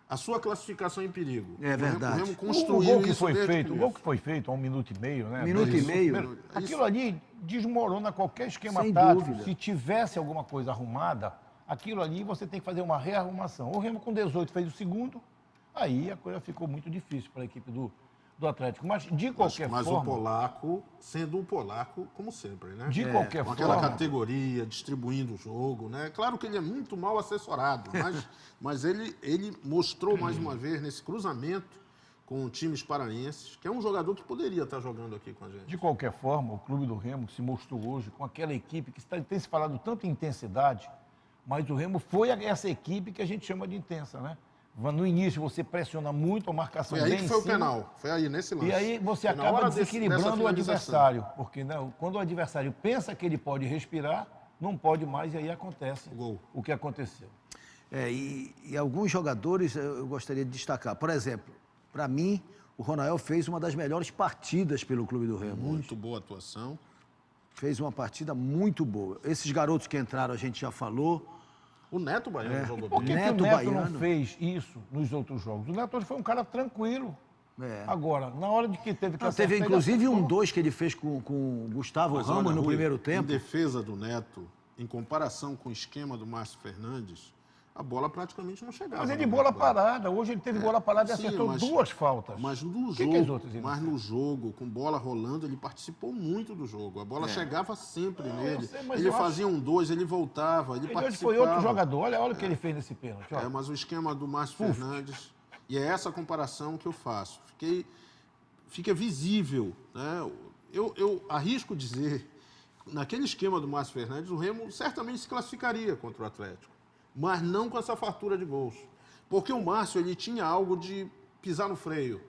a sua classificação em perigo. É verdade. O O Remo construiu gol que isso foi desde feito, o o gol que foi feito há 1 minuto e meio, né? Minuto e meio. Aquilo ali desmorona qualquer esquema Sem tático. dúvida. Se tivesse alguma coisa arrumada, aquilo ali você tem que fazer uma rearrumação. O Remo com 18 fez o segundo, aí a coisa ficou muito difícil para a equipe do Atlético. Mas de qualquer Mas forma... o polaco, sendo um polaco, como sempre, né? De qualquer com forma... aquela categoria, distribuindo o jogo, né? Claro que ele é muito mal assessorado, mas ele mostrou mais uma vez nesse cruzamento com times paraenses, que é um jogador que poderia estar jogando aqui com a gente. De qualquer forma, o clube do Remo se mostrou hoje com aquela equipe que tem se falado tanto em intensidade, mas o Remo foi essa equipe que a gente chama de intensa, né? No início você pressiona muito, a marcação Foi aí bem que foi em o cima, penal, foi aí nesse lance. e aí você Foi na acaba hora desequilibrando dessa o finalização. adversário, porque né, quando o adversário pensa que ele pode respirar, não pode mais, e aí acontece o que aconteceu. E alguns jogadores eu gostaria de destacar. Por exemplo, para mim, o Ronael fez uma das melhores partidas pelo Clube do Remo. Muito boa atuação. Fez uma partida muito boa. Esses garotos que entraram, a gente já falou. O Neto Baiano jogou Por bem. que o Neto não fez isso nos outros jogos? O Neto hoje foi um cara tranquilo. Agora, na hora de que teve que acertar... Teve inclusive 2 que ele fez com o Gustavo Mas, Ramos olha, no Rui, primeiro tempo. Em defesa do Neto, em comparação com o esquema do Márcio Fernandes, a bola praticamente não chegava. Mas ele bola parada. Hoje ele teve bola parada e acertou 2 faltas. Mas no Que jogo, as outras iam mas no jogo, com bola rolando, ele participou muito do jogo. A bola chegava sempre nele. sei, mas Ele eu fazia 2, ele voltava, ele Ele hoje participava. foi outro jogador. Olha o que ele fez nesse pênalti. ó. Mas o esquema do Márcio Fernandes, e é essa comparação que eu faço. Fica visível, né? Eu arrisco dizer, naquele esquema do Márcio Fernandes, o Remo certamente se classificaria contra o Atlético, mas não com essa fartura de gols. Porque o Márcio, ele tinha algo de pisar no freio.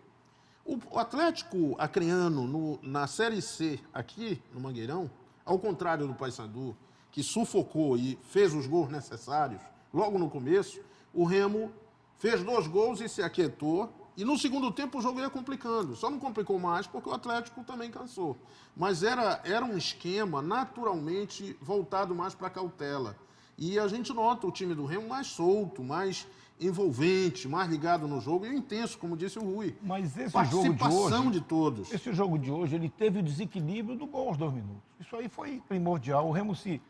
O Atlético acreano, na Série C, aqui no Mangueirão, ao contrário do Paysandu, que sufocou e fez os gols necessários, logo no começo, o Remo fez 2 gols e se aquietou, e no segundo tempo o jogo ia complicando. Só não complicou mais porque o Atlético também cansou. Mas era um esquema naturalmente voltado mais para a cautela. E a gente nota o time do Remo mais solto, mais envolvente, mais ligado no jogo e intenso, como disse o Rui. Mas esse Participação jogo de hoje, de todos. Esse jogo de hoje, ele teve o desequilíbrio do gol aos 2 minutos. Isso aí foi primordial. O Remo se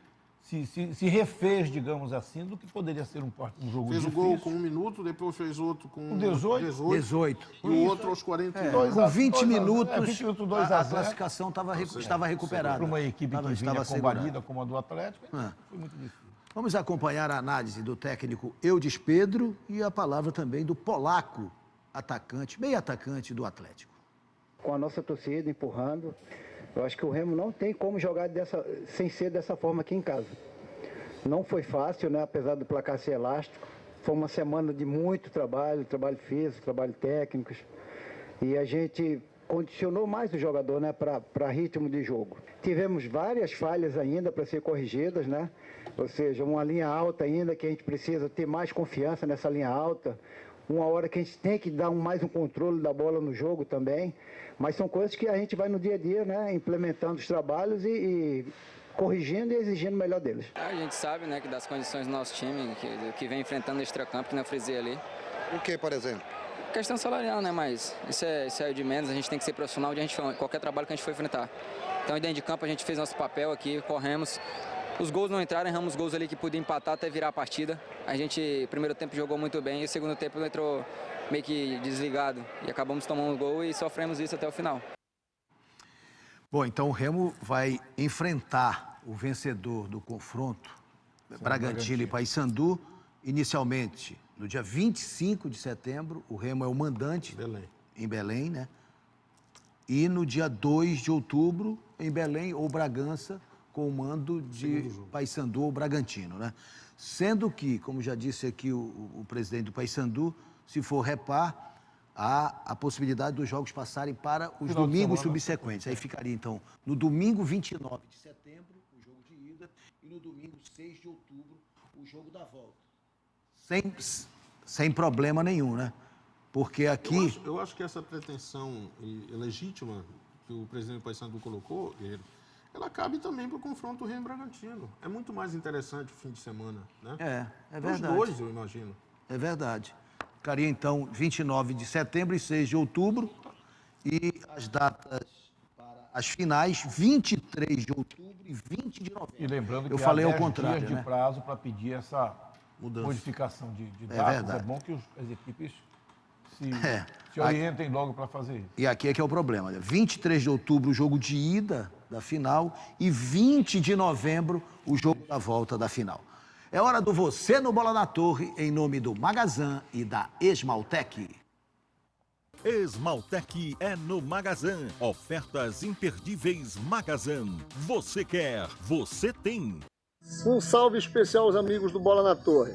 refez, digamos assim, do que poderia ser um jogo Fez difícil. o gol com 1 minuto, depois fez outro com 18. E o outro aos 42. Com 20 minutos, 20 minutos 2 a a 0. classificação estava recuperada. Para uma equipe que vinha combalida como a do Atlético, foi muito difícil. Vamos acompanhar a análise do técnico Eudes Pedro e a palavra também do polaco atacante, meio atacante do Atlético. Com a nossa torcida empurrando, eu acho que o Remo não tem como jogar sem ser dessa forma aqui em casa. Não foi fácil, né? Apesar do placar ser elástico. Foi uma semana de muito trabalho físico, trabalho técnico. E a gente condicionou mais o jogador, né, para ritmo de jogo. Tivemos várias falhas ainda para ser corrigidas, né? Ou seja, uma linha alta ainda que a gente precisa ter mais confiança nessa linha alta. Uma hora que a gente tem que dar mais um controle da bola no jogo também. Mas são coisas que a gente vai no dia a dia, né, implementando os trabalhos e corrigindo e exigindo o melhor deles. A gente sabe, né, que das condições do nosso time, que vem enfrentando o extracampo, que não frisei ali. O que, por exemplo? Questão salarial, né, mas isso é de menos, a gente tem que ser profissional de qualquer trabalho que a gente for enfrentar. Então, dentro de campo, a gente fez nosso papel aqui, corremos. Os gols não entraram, erramos gols ali que podia empatar até virar a partida. A gente, primeiro tempo, jogou muito bem e o segundo tempo entrou meio que desligado. E acabamos tomando um gol e sofremos isso até o final. Bom, então o Remo vai enfrentar o vencedor do confronto, Bragantino e Paysandu, inicialmente no dia 25 de setembro. O Remo é o mandante em Belém, né? E no dia 2 de outubro, em Belém ou Bragança, com o mando de Paysandu ou Bragantino, né? Sendo que, como já disse aqui o presidente do Paysandu, se for repar, há a possibilidade dos jogos passarem para os domingos subsequentes. Aí ficaria, então, no domingo 29 de setembro, o jogo de ida, e no domingo 6 de outubro, o jogo da volta. Sem problema nenhum, né? Porque aqui... Eu acho que essa pretensão legítima que o presidente do Paysandu colocou, ela cabe também para o confronto Remo-Bragantino. É muito mais interessante o fim de semana, né? É verdade. Os dois, eu imagino. É verdade. Ficaria, então, 29 de setembro e 6 de outubro. E as datas para as finais, 23 de outubro e 20 de novembro. E lembrando que eu falei há ao 10 contrário, dias né? de prazo para pedir essa modificação de datas. Verdade. É bom que as equipes se orientem logo para fazer isso. E aqui é que é o problema. 23 de outubro, o jogo de ida da final, e 20 de novembro, o jogo da volta da final. É hora do Você no Bola na Torre, em nome do Magazan e da Esmaltec. Esmaltec é no Magazan. Ofertas imperdíveis Magazan. Você quer, você tem. Um salve especial aos amigos do Bola na Torre.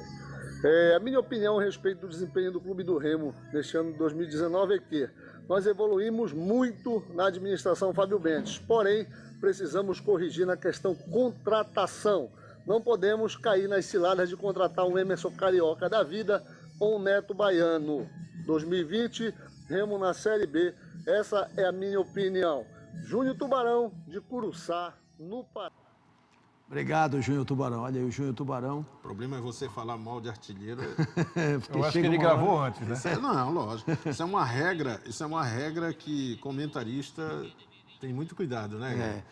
A minha opinião a respeito do desempenho do Clube do Remo neste ano de 2019 é que nós evoluímos muito na administração Fábio Bentes, porém precisamos corrigir na questão contratação. Não podemos cair nas ciladas de contratar um Emerson Carioca da vida ou um Neto Baiano. 2020, Remo na Série B, essa é a minha opinião. Júnior Tubarão, de Curuçá, no Pará. Obrigado, Júnior Tubarão. Olha aí o Júnior Tubarão. O problema é você falar mal de artilheiro. Eu acho que ele gravou antes, né? Não, lógico. Isso é uma regra que comentarista tem muito cuidado, né?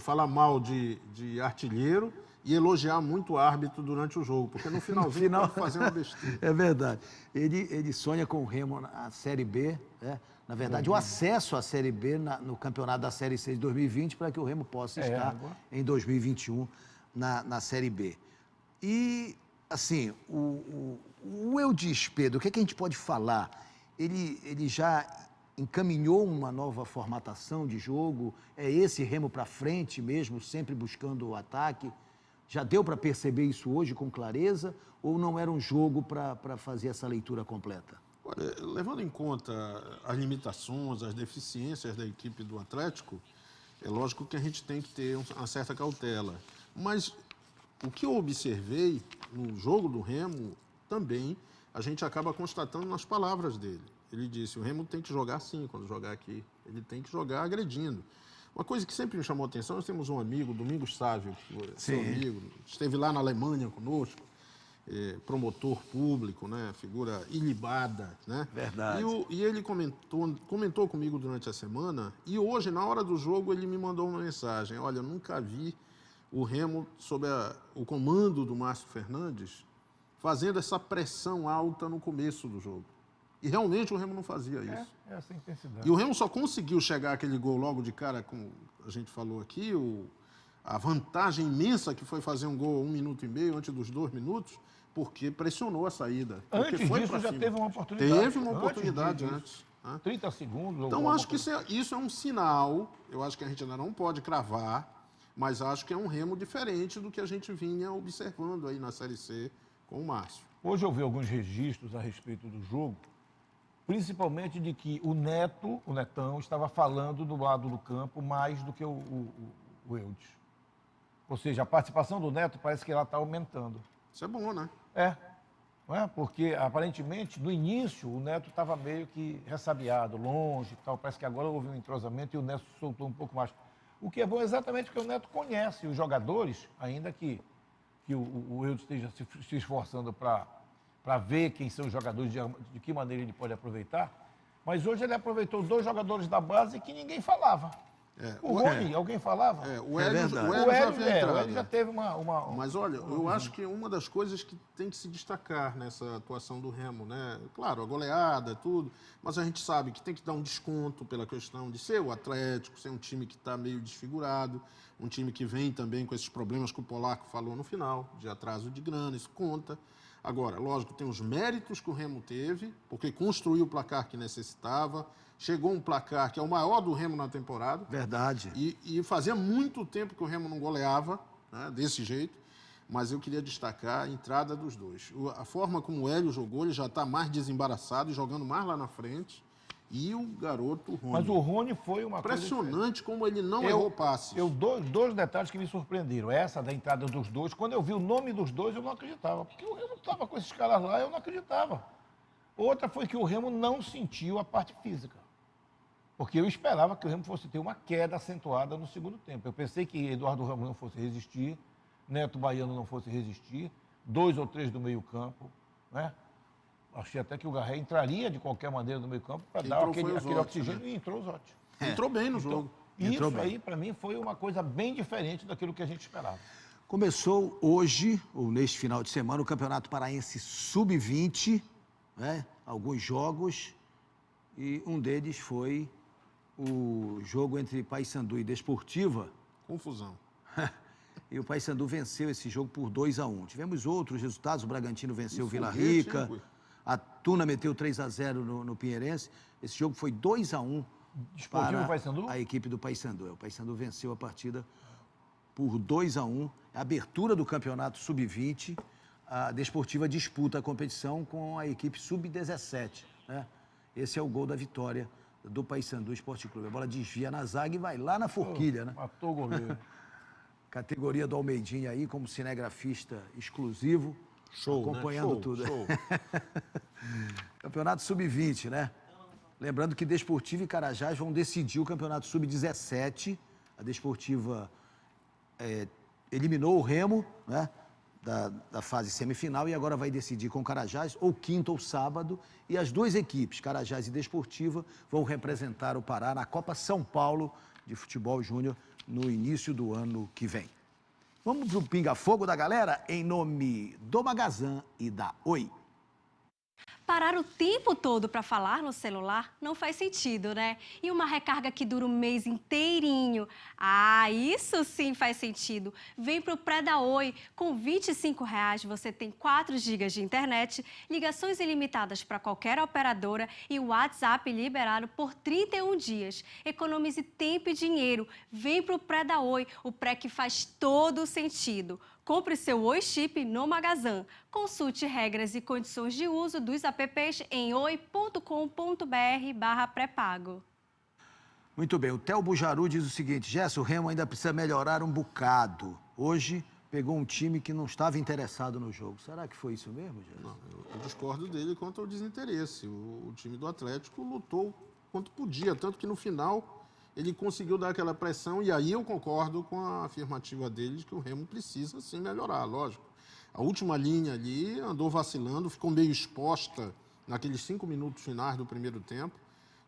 Falar mal de artilheiro e elogiar muito o árbitro durante o jogo, porque no finalzinho pode fazer uma besteira. É verdade. Ele sonha com o Remo na Série B, né? Na verdade, o acesso à Série B no campeonato da Série C de 2020 para que o Remo possa estar em 2021 na Série B. E, assim, o Eudes Pedro, o que a gente pode falar? Ele já encaminhou uma nova formatação de jogo? É esse Remo para frente mesmo, sempre buscando o ataque? Já deu para perceber isso hoje com clareza? Ou não era um jogo para fazer essa leitura completa? Olha, levando em conta as limitações, as deficiências da equipe do Atlético, é lógico que a gente tem que ter uma certa cautela. Mas o que eu observei no jogo do Remo, também, a gente acaba constatando nas palavras dele. Ele disse, o Remo tem que jogar assim quando jogar aqui. Ele tem que jogar agredindo. Uma coisa que sempre me chamou a atenção, nós temos um amigo, Domingos Sávio, que é seu amigo, esteve lá na Alemanha conosco. promotor público, né? Figura ilibada, né? Verdade. E ele comentou comigo durante a semana, e hoje, na hora do jogo, ele me mandou uma mensagem: olha, eu nunca vi o Remo, sob o comando do Márcio Fernandes, fazendo essa pressão alta no começo do jogo. E realmente o Remo não fazia isso. É essa intensidade. E o Remo só conseguiu chegar àquele gol logo de cara, como a gente falou aqui, a vantagem imensa que foi fazer um gol 1 minuto e meio, antes dos 2 minutos, porque pressionou a saída. Antes foi disso já cima. teve uma oportunidade. Teve uma oportunidade antes. 30 segundos. Então, acho que isso é um sinal. Eu acho que a gente ainda não pode cravar, mas acho que é um Remo diferente do que a gente vinha observando aí na Série C com o Márcio. Hoje eu vi alguns registros a respeito do jogo, principalmente de que o Netão, estava falando do lado do campo mais do que o Eudes. Ou seja, a participação do Neto parece que ela está aumentando. Isso é bom, né? Não é? Porque, aparentemente, no início, o Neto estava meio que ressabiado, longe e tal. Parece que agora houve um entrosamento e o Neto soltou um pouco mais. O que é bom exatamente porque o Neto conhece os jogadores, ainda que o Eudes esteja se esforçando para ver quem são os jogadores, de que maneira ele pode aproveitar. Mas hoje ele aproveitou 2 jogadores da base que ninguém falava. O Rony, alguém falava? O Hélio já havia entrado. O Hélio já teve uma... Mas olha, eu acho que uma das coisas que tem que se destacar nessa atuação do Remo, né? Claro, a goleada, tudo, mas a gente sabe que tem que dar um desconto pela questão de ser o Atlético, ser um time que está meio desfigurado, um time que vem também com esses problemas que o Polaco falou no final, de atraso de grana, isso conta. Agora, lógico, tem os méritos que o Remo teve, porque construiu o placar que necessitava, chegou um placar que é o maior do Remo na temporada. Verdade. E fazia muito tempo que o Remo não goleava, né, desse jeito, mas eu queria destacar a entrada dos dois. A forma como o Hélio jogou, ele já está mais desembaraçado e jogando mais lá na frente. E o garoto Rony. Mas o Rony foi uma impressionante como ele não errou passes. Dois detalhes que me surpreenderam. Essa da entrada dos dois. Quando eu vi o nome dos dois, eu não acreditava. Porque o Remo estava com esses caras lá, eu não acreditava. Outra foi que o Remo não sentiu a parte física. Porque eu esperava que o Remo fosse ter uma queda acentuada no segundo tempo. Eu pensei que Eduardo Ramos não fosse resistir, Neto Baiano não fosse resistir, 2 ou 3 do meio campo, né? Achei até que o Garré entraria de qualquer maneira no meio campo para dar aquele oxigênio, né? E entrou o Zotti. Entrou bem no jogo. Isso aí, para mim, foi uma coisa bem diferente daquilo que a gente esperava. Começou hoje, ou neste final de semana, o Campeonato Paraense Sub-20, né? Alguns jogos, e um deles foi o jogo entre Paysandu e Desportiva. Confusão. E o Paysandu venceu esse jogo por 2-1. Tivemos outros resultados, o Bragantino venceu o Vila Rica, a Tuna meteu 3-0 no Pinheirense. Esse jogo foi 2-1 para a equipe do Paysandu. O Paysandu venceu a partida por 2-1. A abertura do Campeonato Sub-20, a Desportiva disputa a competição com a equipe Sub-17, né? Esse é o gol da vitória do Paysandu Esporte Clube. A bola desvia na zaga e vai lá na forquilha, né? Matou o goleiro. Categoria do Almeidinha aí, como cinegrafista exclusivo. Show, acompanhando, né? Tudo. Show. Campeonato Sub-20, né? Lembrando que Desportiva e Carajás vão decidir o Campeonato Sub-17. A Desportiva eliminou o Remo, né? Da fase semifinal, e agora vai decidir com Carajás, ou quinta ou sábado, e as 2 equipes, Carajás e Desportiva, vão representar o Pará na Copa São Paulo de Futebol Júnior no início do ano que vem. Vamos pro pinga-fogo da galera, em nome do Magazan e da Oi. Parar o tempo todo para falar no celular não faz sentido, né? E uma recarga que dura um mês inteirinho? Isso sim faz sentido. Vem pro Pré da Oi. Com R$ 25,00 você tem 4 GB de internet, ligações ilimitadas para qualquer operadora e o WhatsApp liberado por 31 dias. Economize tempo e dinheiro. Vem pro Pré da Oi, o pré que faz todo sentido. Compre seu Oi Chip no Magazan. Consulte regras e condições de uso dos apps em oi.com.br/pré-pago. Muito bem, o Theo Bujaru diz o seguinte: Gerson, o Remo ainda precisa melhorar um bocado. Hoje pegou um time que não estava interessado no jogo. Será que foi isso mesmo, Gerson? Não, eu discordo dele quanto ao desinteresse. O time do Atlético lutou quanto podia, tanto que no final ele conseguiu dar aquela pressão, e aí eu concordo com a afirmativa dele de que o Remo precisa sim melhorar, lógico. A última linha ali andou vacilando, ficou meio exposta naqueles 5 minutos finais do primeiro tempo,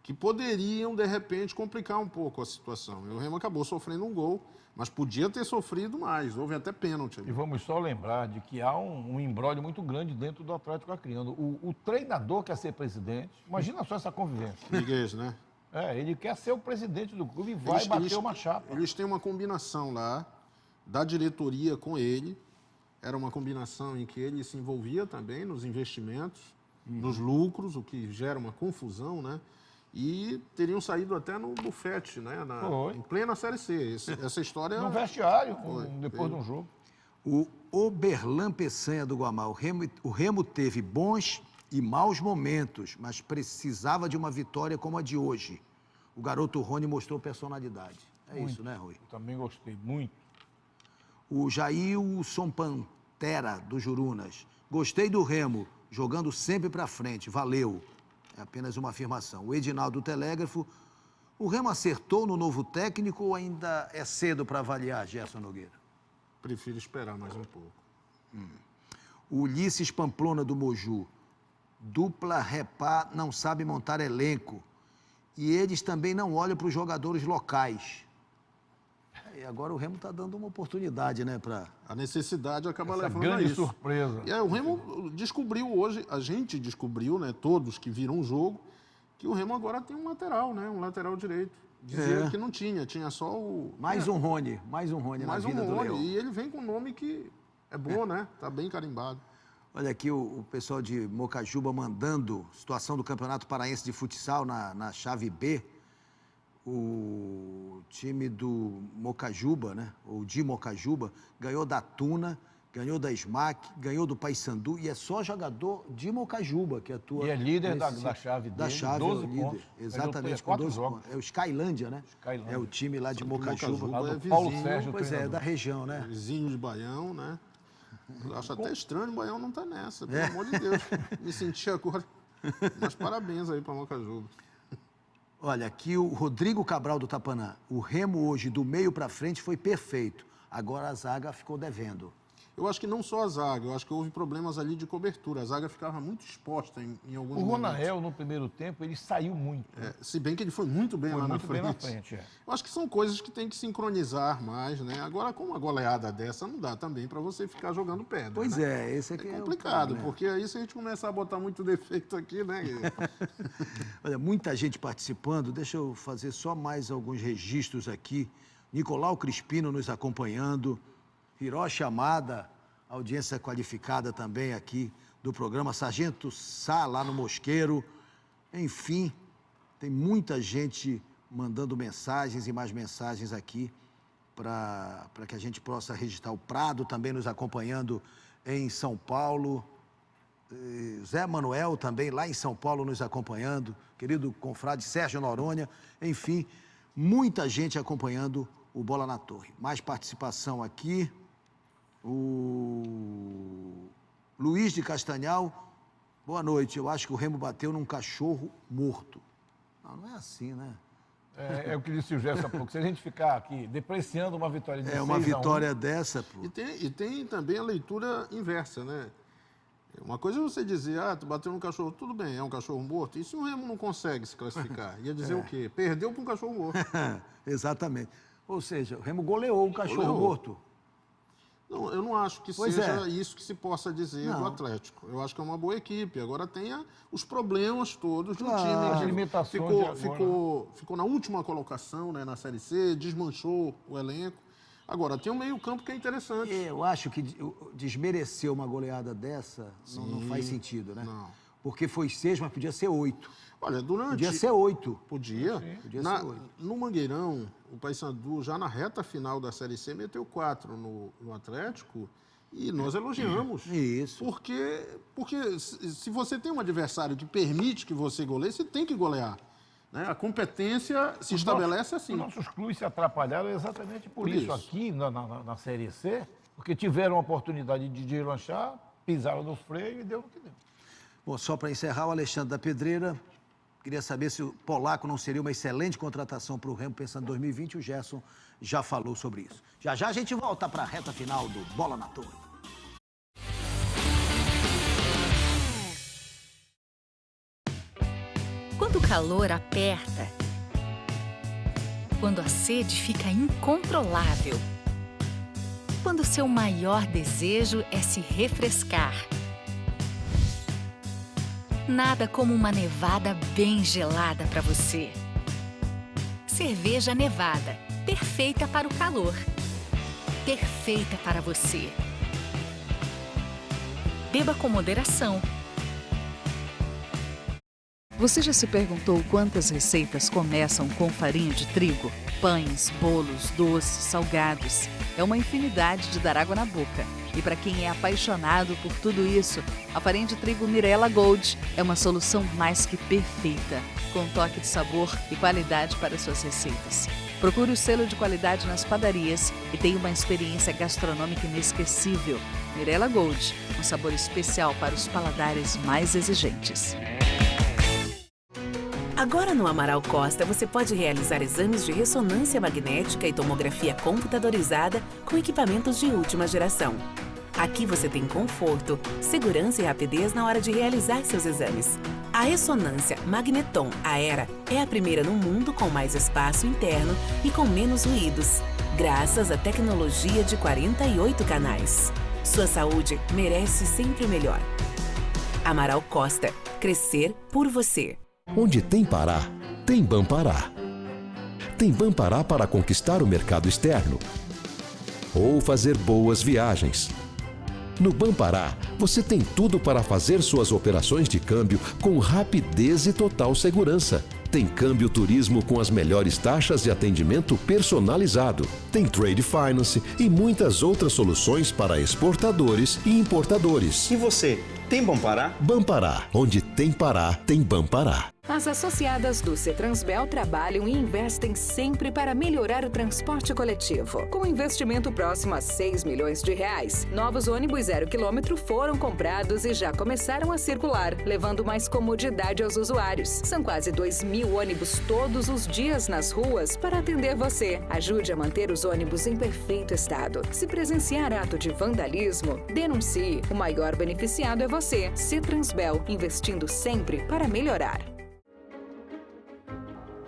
que poderiam, de repente, complicar um pouco a situação. E o Remo acabou sofrendo um gol, mas podia ter sofrido mais, houve até pênalti ali. E vamos só lembrar de que há um imbróglio muito grande dentro do Atlético Acreano. O treinador quer ser presidente, imagina só essa convivência. Miguel, né? Ele quer ser o presidente do clube e vai bater uma chapa. Eles têm uma combinação lá, da diretoria com ele, era uma combinação em que ele se envolvia também nos investimentos, nos lucros, o que gera uma confusão, né? E teriam saído até no bufete, né? Em plena Série C. Essa história... No vestiário, depois de um jogo. O Oberlan Peçanha do Guamá. O Remo teve bons e maus momentos, mas precisava de uma vitória como a de hoje. O garoto Rony mostrou personalidade. Muito. Isso, né, Rui? Eu também gostei, muito. O Jailson Pantera, do Jurunas. Gostei do Remo, jogando sempre pra frente. Valeu. É apenas uma afirmação. O Edinaldo do Telégrafo. O Remo acertou no novo técnico ou ainda é cedo para avaliar, Gerson Nogueira? Prefiro esperar mais um pouco. O Ulisses Pamplona do Moju. Dupla Repá não sabe montar elenco. E eles também não olham para os jogadores locais. E agora o Remo está dando uma oportunidade, né? A necessidade acaba levando grande a isso. Surpresa. E aí, o Remo descobriu hoje, a gente descobriu, né? Todos que viram o jogo, que o Remo agora tem um lateral, né? Um lateral direito. Dizia que não tinha, tinha só o... Mais um Rony na vida do Leão. E ele vem com um nome que é bom, né? Tá bem carimbado. Olha aqui o pessoal de Mocajuba mandando situação do Campeonato Paraense de Futsal na chave B. O time do Mocajuba, né? Ou de Mocajuba, ganhou da Tuna, ganhou da SMAC, ganhou do Paysandu e é só jogador de Mocajuba que atua. E é líder da chave dele, da chave, 12 é o líder. pontos. Exatamente, com 12 pontos. É o Skylândia, né? Skylândia. É o time lá de Mocajuba. Mocajuba é vizinho, Paulo Sérgio, pois é, da região, né? Vizinho de Baião, né? Eu acho até estranho o Baião não tá nessa, pelo amor de Deus. Me senti agora. Mas parabéns aí para Mocajuba. Olha, aqui o Rodrigo Cabral do Tapanã. O Remo hoje, do meio para frente, foi perfeito. Agora a zaga ficou devendo. Eu acho que não só a zaga, eu acho que houve problemas ali de cobertura. A zaga ficava muito exposta em alguns momentos. O Ronael, no primeiro tempo, ele saiu muito. Se bem que ele foi muito bem lá na frente. Bem na frente, Eu acho que são coisas que tem que sincronizar mais, né? Agora, com uma goleada dessa, não dá também para você ficar jogando pedra. Pois né? esse aqui é complicado, porque aí se a gente começar a botar muito defeito aqui, né? Olha, muita gente participando. Deixa eu fazer só mais alguns registros aqui. Nicolau Crispino nos acompanhando. Hiroshi Amada, audiência qualificada também aqui do programa. Sargento Sá, lá no Mosqueiro. Enfim, tem muita gente mandando mensagens e mais mensagens aqui para que a gente possa registrar. O Prado também nos acompanhando em São Paulo. Zé Manuel também lá em São Paulo nos acompanhando. Querido confrade Sérgio Noronha. Enfim, muita gente acompanhando o Bola na Torre. Mais participação aqui. O Luiz de Castanhal, boa noite. Eu acho que o Remo bateu num cachorro morto. Não é assim, né? É o que disse o Gerson há pouco. Se a gente ficar aqui depreciando uma vitória de 6 a 1... uma vitória dessa, pô. E tem também a leitura inversa, né? Uma coisa é você dizer, tu bateu num cachorro, tudo bem, é um cachorro morto. E se o Remo não consegue se classificar? Ia dizer o quê? Perdeu para um cachorro morto. Exatamente. Ou seja, o Remo goleou o cachorro morto. Não, eu não acho que seja isso que se possa dizer do Atlético. Eu acho que é uma boa equipe. Agora tem os problemas todos do time. Ficou na última colocação, né, na Série C, desmanchou o elenco. Agora, tem um meio-campo que é interessante. Eu acho que desmerecer uma goleada dessa não faz sentido, né? Não. Porque foi 6, mas podia ser 8. Olha, Podia ser 8. Podia. Podia ser 8. No Mangueirão, o Paysandu, já na reta final da Série C, meteu 4 no Atlético e nós elogiamos. Isso. Porque se você tem um adversário que permite que você goleie, você tem que golear. Né? A competência se estabelece assim. Os nossos clubes se atrapalharam exatamente por isso. Aqui na Série C, porque tiveram a oportunidade de deslanchar, pisaram no freio e deu no que deu. Bom, só para encerrar, o Alexandre da Pedreira, queria saber se o Polaco não seria uma excelente contratação para o Remo, pensando em 2020, o Gerson já falou sobre isso. Já a gente volta para a reta final do Bola na Torre. calor aperta. Quando a sede fica incontrolável. Quando seu maior desejo é se refrescar. Nada como uma nevada bem gelada para você. Cerveja Nevada, perfeita para o calor. Perfeita para você. Beba com moderação. Você já se perguntou quantas receitas começam com farinha de trigo? Pães, bolos, doces, salgados. É uma infinidade de dar água na boca. E para quem é apaixonado por tudo isso, a farinha de trigo Mirella Gold é uma solução mais que perfeita, com um toque de sabor e qualidade para suas receitas. Procure o selo de qualidade nas padarias e tenha uma experiência gastronômica inesquecível. Mirella Gold, um sabor especial para os paladares mais exigentes. Agora no Amaral Costa você pode realizar exames de ressonância magnética e tomografia computadorizada com equipamentos de última geração. Aqui você tem conforto, segurança e rapidez na hora de realizar seus exames. A ressonância Magneton Aera é a primeira no mundo com mais espaço interno e com menos ruídos, graças à tecnologia de 48 canais. Sua saúde merece sempre o melhor. Amaral Costa, crescer por você. Onde tem Pará, tem Bampará. Tem Bampará para conquistar o mercado externo ou fazer boas viagens. No Bampará, você tem tudo para fazer suas operações de câmbio com rapidez e total segurança. Tem câmbio turismo com as melhores taxas de atendimento personalizado. Tem trade finance e muitas outras soluções para exportadores e importadores. E você, tem Bampará? Bampará, onde tem Pará, tem Bampará. As associadas do Cetransbel trabalham e investem sempre para melhorar o transporte coletivo. Com investimento próximo a 6 milhões de reais, novos ônibus 0 km foram comprados e já começaram a circular, levando mais comodidade aos usuários. São quase 2.000 ônibus todos os dias nas ruas para atender você. Ajude a manter os ônibus em perfeito estado. Se presenciar ato de vandalismo, denuncie. O maior beneficiado é você. Cetransbel, investindo sempre para melhorar.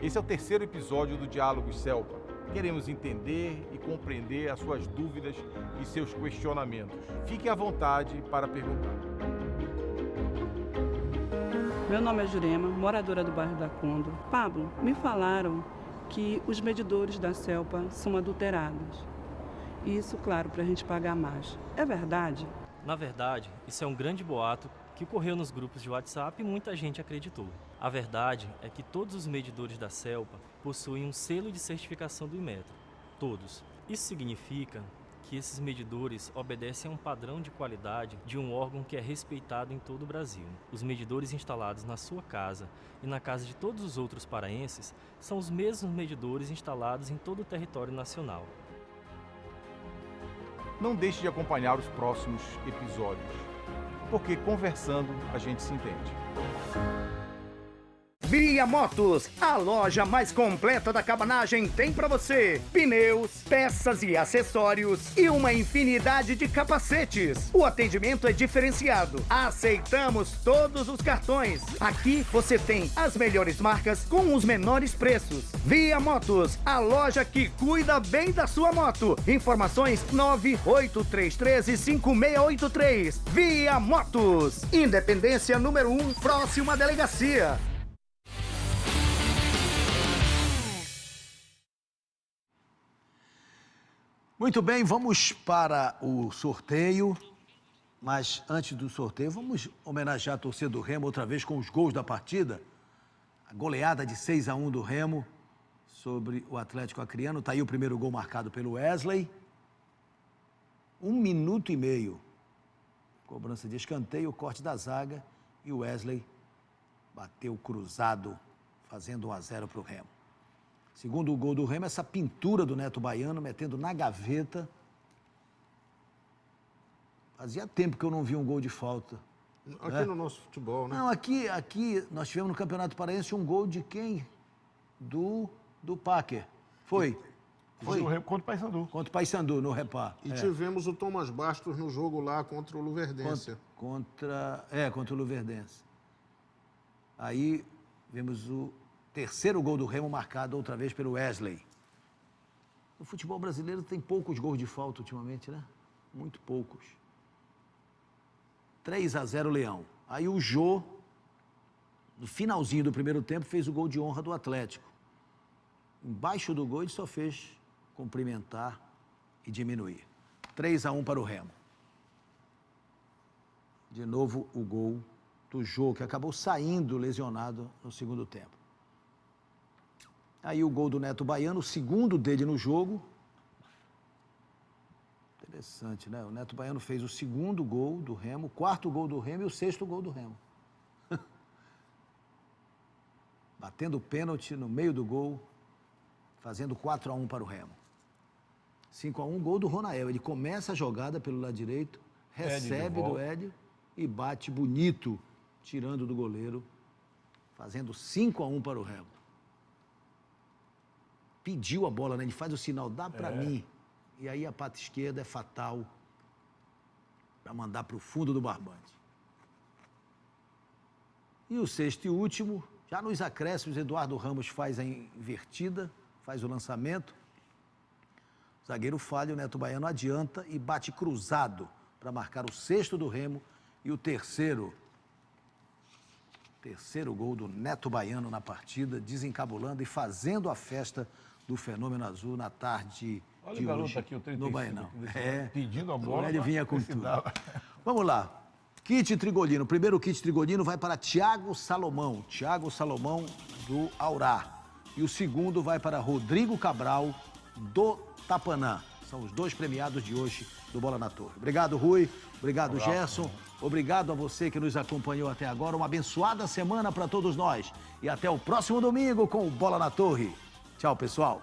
Esse é o terceiro episódio do Diálogos Celpa. Queremos entender e compreender as suas dúvidas e seus questionamentos. Fique à vontade para perguntar. Meu nome é Jurema, moradora do bairro da Condro. Pablo, me falaram que os medidores da Celpa são adulterados. Isso, claro, para a gente pagar mais. É verdade? Na verdade, isso é um grande boato que ocorreu nos grupos de WhatsApp e muita gente acreditou. A verdade é que todos os medidores da Celpa possuem um selo de certificação do Inmetro. Todos. Isso significa que esses medidores obedecem a um padrão de qualidade de um órgão que é respeitado em todo o Brasil. Os medidores instalados na sua casa e na casa de todos os outros paraenses são os mesmos medidores instalados em todo o território nacional. Não deixe de acompanhar os próximos episódios, porque conversando a gente se entende. Via Motos, a loja mais completa da cabanagem tem para você pneus, peças e acessórios e uma infinidade de capacetes. O atendimento é diferenciado. Aceitamos todos os cartões. Aqui você tem as melhores marcas com os menores preços. Via Motos, a loja que cuida bem da sua moto. Informações 983135683. Via Motos, Independência número 1, próximo à delegacia. Muito bem, vamos para o sorteio, mas antes do sorteio, vamos homenagear a torcida do Remo outra vez com os gols da partida. A goleada de 6-1 do Remo sobre o Atlético Acreano. Está aí o primeiro gol marcado pelo Wesley. 1 minuto e meio. Cobrança de escanteio, corte da zaga e o Wesley bateu cruzado, fazendo 1-0 para o Remo. Segundo o gol do Remo, essa pintura do Neto Baiano, metendo na gaveta. Fazia tempo que eu não vi um gol de falta. Aqui no nosso futebol, né? Não, aqui nós tivemos no Campeonato Paraense um gol de quem? Do Packer. Foi. Contra o Paysandu. Contra o Paysandu, no Repá. E tivemos o Thomas Bastos no jogo lá contra o Luverdense. Contra o Luverdense. Aí Vemos o terceiro gol do Remo marcado outra vez pelo Wesley. O futebol brasileiro tem poucos gols de falta ultimamente, né? Muito poucos. 3-0 Leão. Aí o Jô, no finalzinho do primeiro tempo, fez o gol de honra do Atlético. Embaixo do gol ele só fez cumprimentar e diminuir. 3-1 para o Remo. De novo o gol do Jô, que acabou saindo lesionado no segundo tempo. Aí o gol do Neto Baiano, o segundo dele no jogo. Interessante, né? O Neto Baiano fez o segundo gol do Remo, o quarto gol do Remo e o sexto gol do Remo. Batendo o pênalti no meio do gol, fazendo 4-1 para o Remo. 5-1, gol do Ronael. Ele começa a jogada pelo lado direito, recebe do Hélio e bate bonito, tirando do goleiro, fazendo 5-1 para o Remo. Pediu a bola, né? Ele faz o sinal, dá para mim. E aí a pata esquerda é fatal para mandar para o fundo do barbante. E o sexto e último, já nos acréscimos, Eduardo Ramos faz a invertida, faz o lançamento. O zagueiro falha, o Neto Baiano adianta e bate cruzado para marcar o sexto do Remo e o terceiro gol do Neto Baiano na partida, desencabulando e fazendo a festa do Fenômeno Azul na tarde Olha de o garoto hoje aqui, o 35, no Bainão. pedindo a bola. Ele vinha com tudo. Vamos lá. Kit Trigolino. O primeiro kit Trigolino vai para Thiago Salomão. Thiago Salomão do Aurá. E o segundo vai para Rodrigo Cabral do Tapanã. São os dois premiados de hoje do Bola na Torre. Obrigado, Rui. Obrigado, Gerson. Obrigado a você que nos acompanhou até agora. Uma abençoada semana para todos nós. E até o próximo domingo com o Bola na Torre. Tchau, pessoal.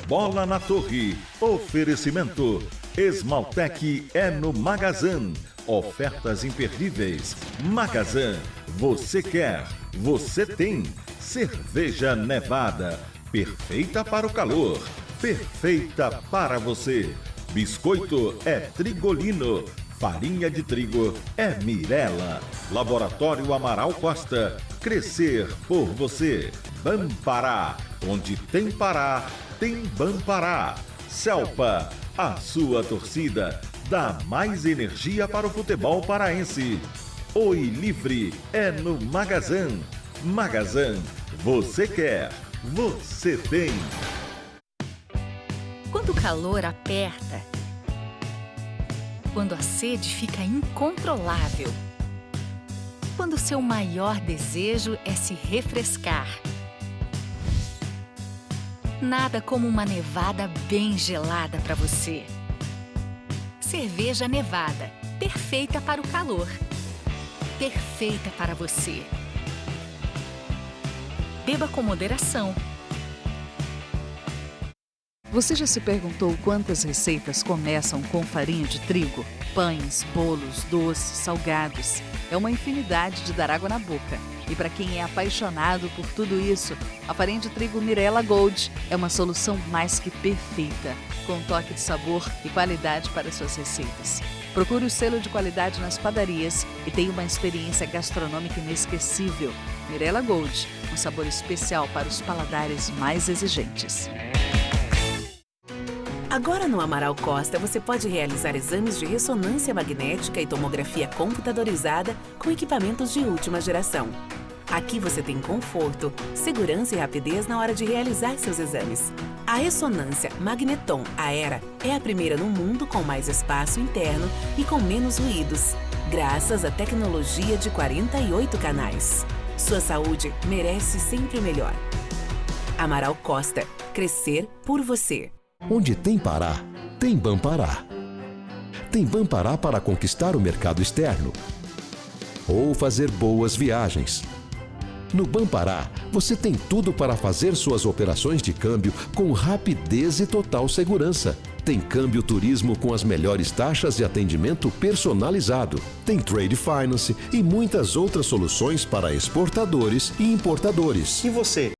Bola na Torre. Oferecimento. Esmaltec é no Magazan. Ofertas imperdíveis. Magazan. Você quer, você tem. Cerveja Nevada. Perfeita para o calor. Perfeita para você. Biscoito é Trigolino. Farinha de trigo é Mirela. Laboratório Amaral Costa. Crescer por você. Bampará. Onde tem Pará, tem Bampará. Celpa. A sua torcida dá mais energia para o futebol paraense. Oi Livre é no Magazan. Magazan. Você quer, você tem. Quando o calor aperta, quando a sede fica incontrolável, quando o seu maior desejo é se refrescar. Nada como uma nevada bem gelada para você. Cerveja Nevada, perfeita para o calor. Perfeita para você. Beba com moderação. Você já se perguntou quantas receitas começam com farinha de trigo? Pães, bolos, doces, salgados. É uma infinidade de dar água na boca. E para quem é apaixonado por tudo isso, a farinha de trigo Mirela Gold é uma solução mais que perfeita, com um toque de sabor e qualidade para suas receitas. Procure o selo de qualidade nas padarias e tenha uma experiência gastronômica inesquecível. Mirela Gold, um sabor especial para os paladares mais exigentes. Agora no Amaral Costa você pode realizar exames de ressonância magnética e tomografia computadorizada com equipamentos de última geração. Aqui você tem conforto, segurança e rapidez na hora de realizar seus exames. A ressonância Magneton Aera é a primeira no mundo com mais espaço interno e com menos ruídos, graças à tecnologia de 48 canais. Sua saúde merece sempre o melhor. Amaral Costa. Crescer por você. Onde tem Pará, tem Bampará. Tem Bampará para conquistar o mercado externo ou fazer boas viagens. No Bampará, você tem tudo para fazer suas operações de câmbio com rapidez e total segurança. Tem câmbio turismo com as melhores taxas de atendimento personalizado. Tem trade finance e muitas outras soluções para exportadores e importadores. E você,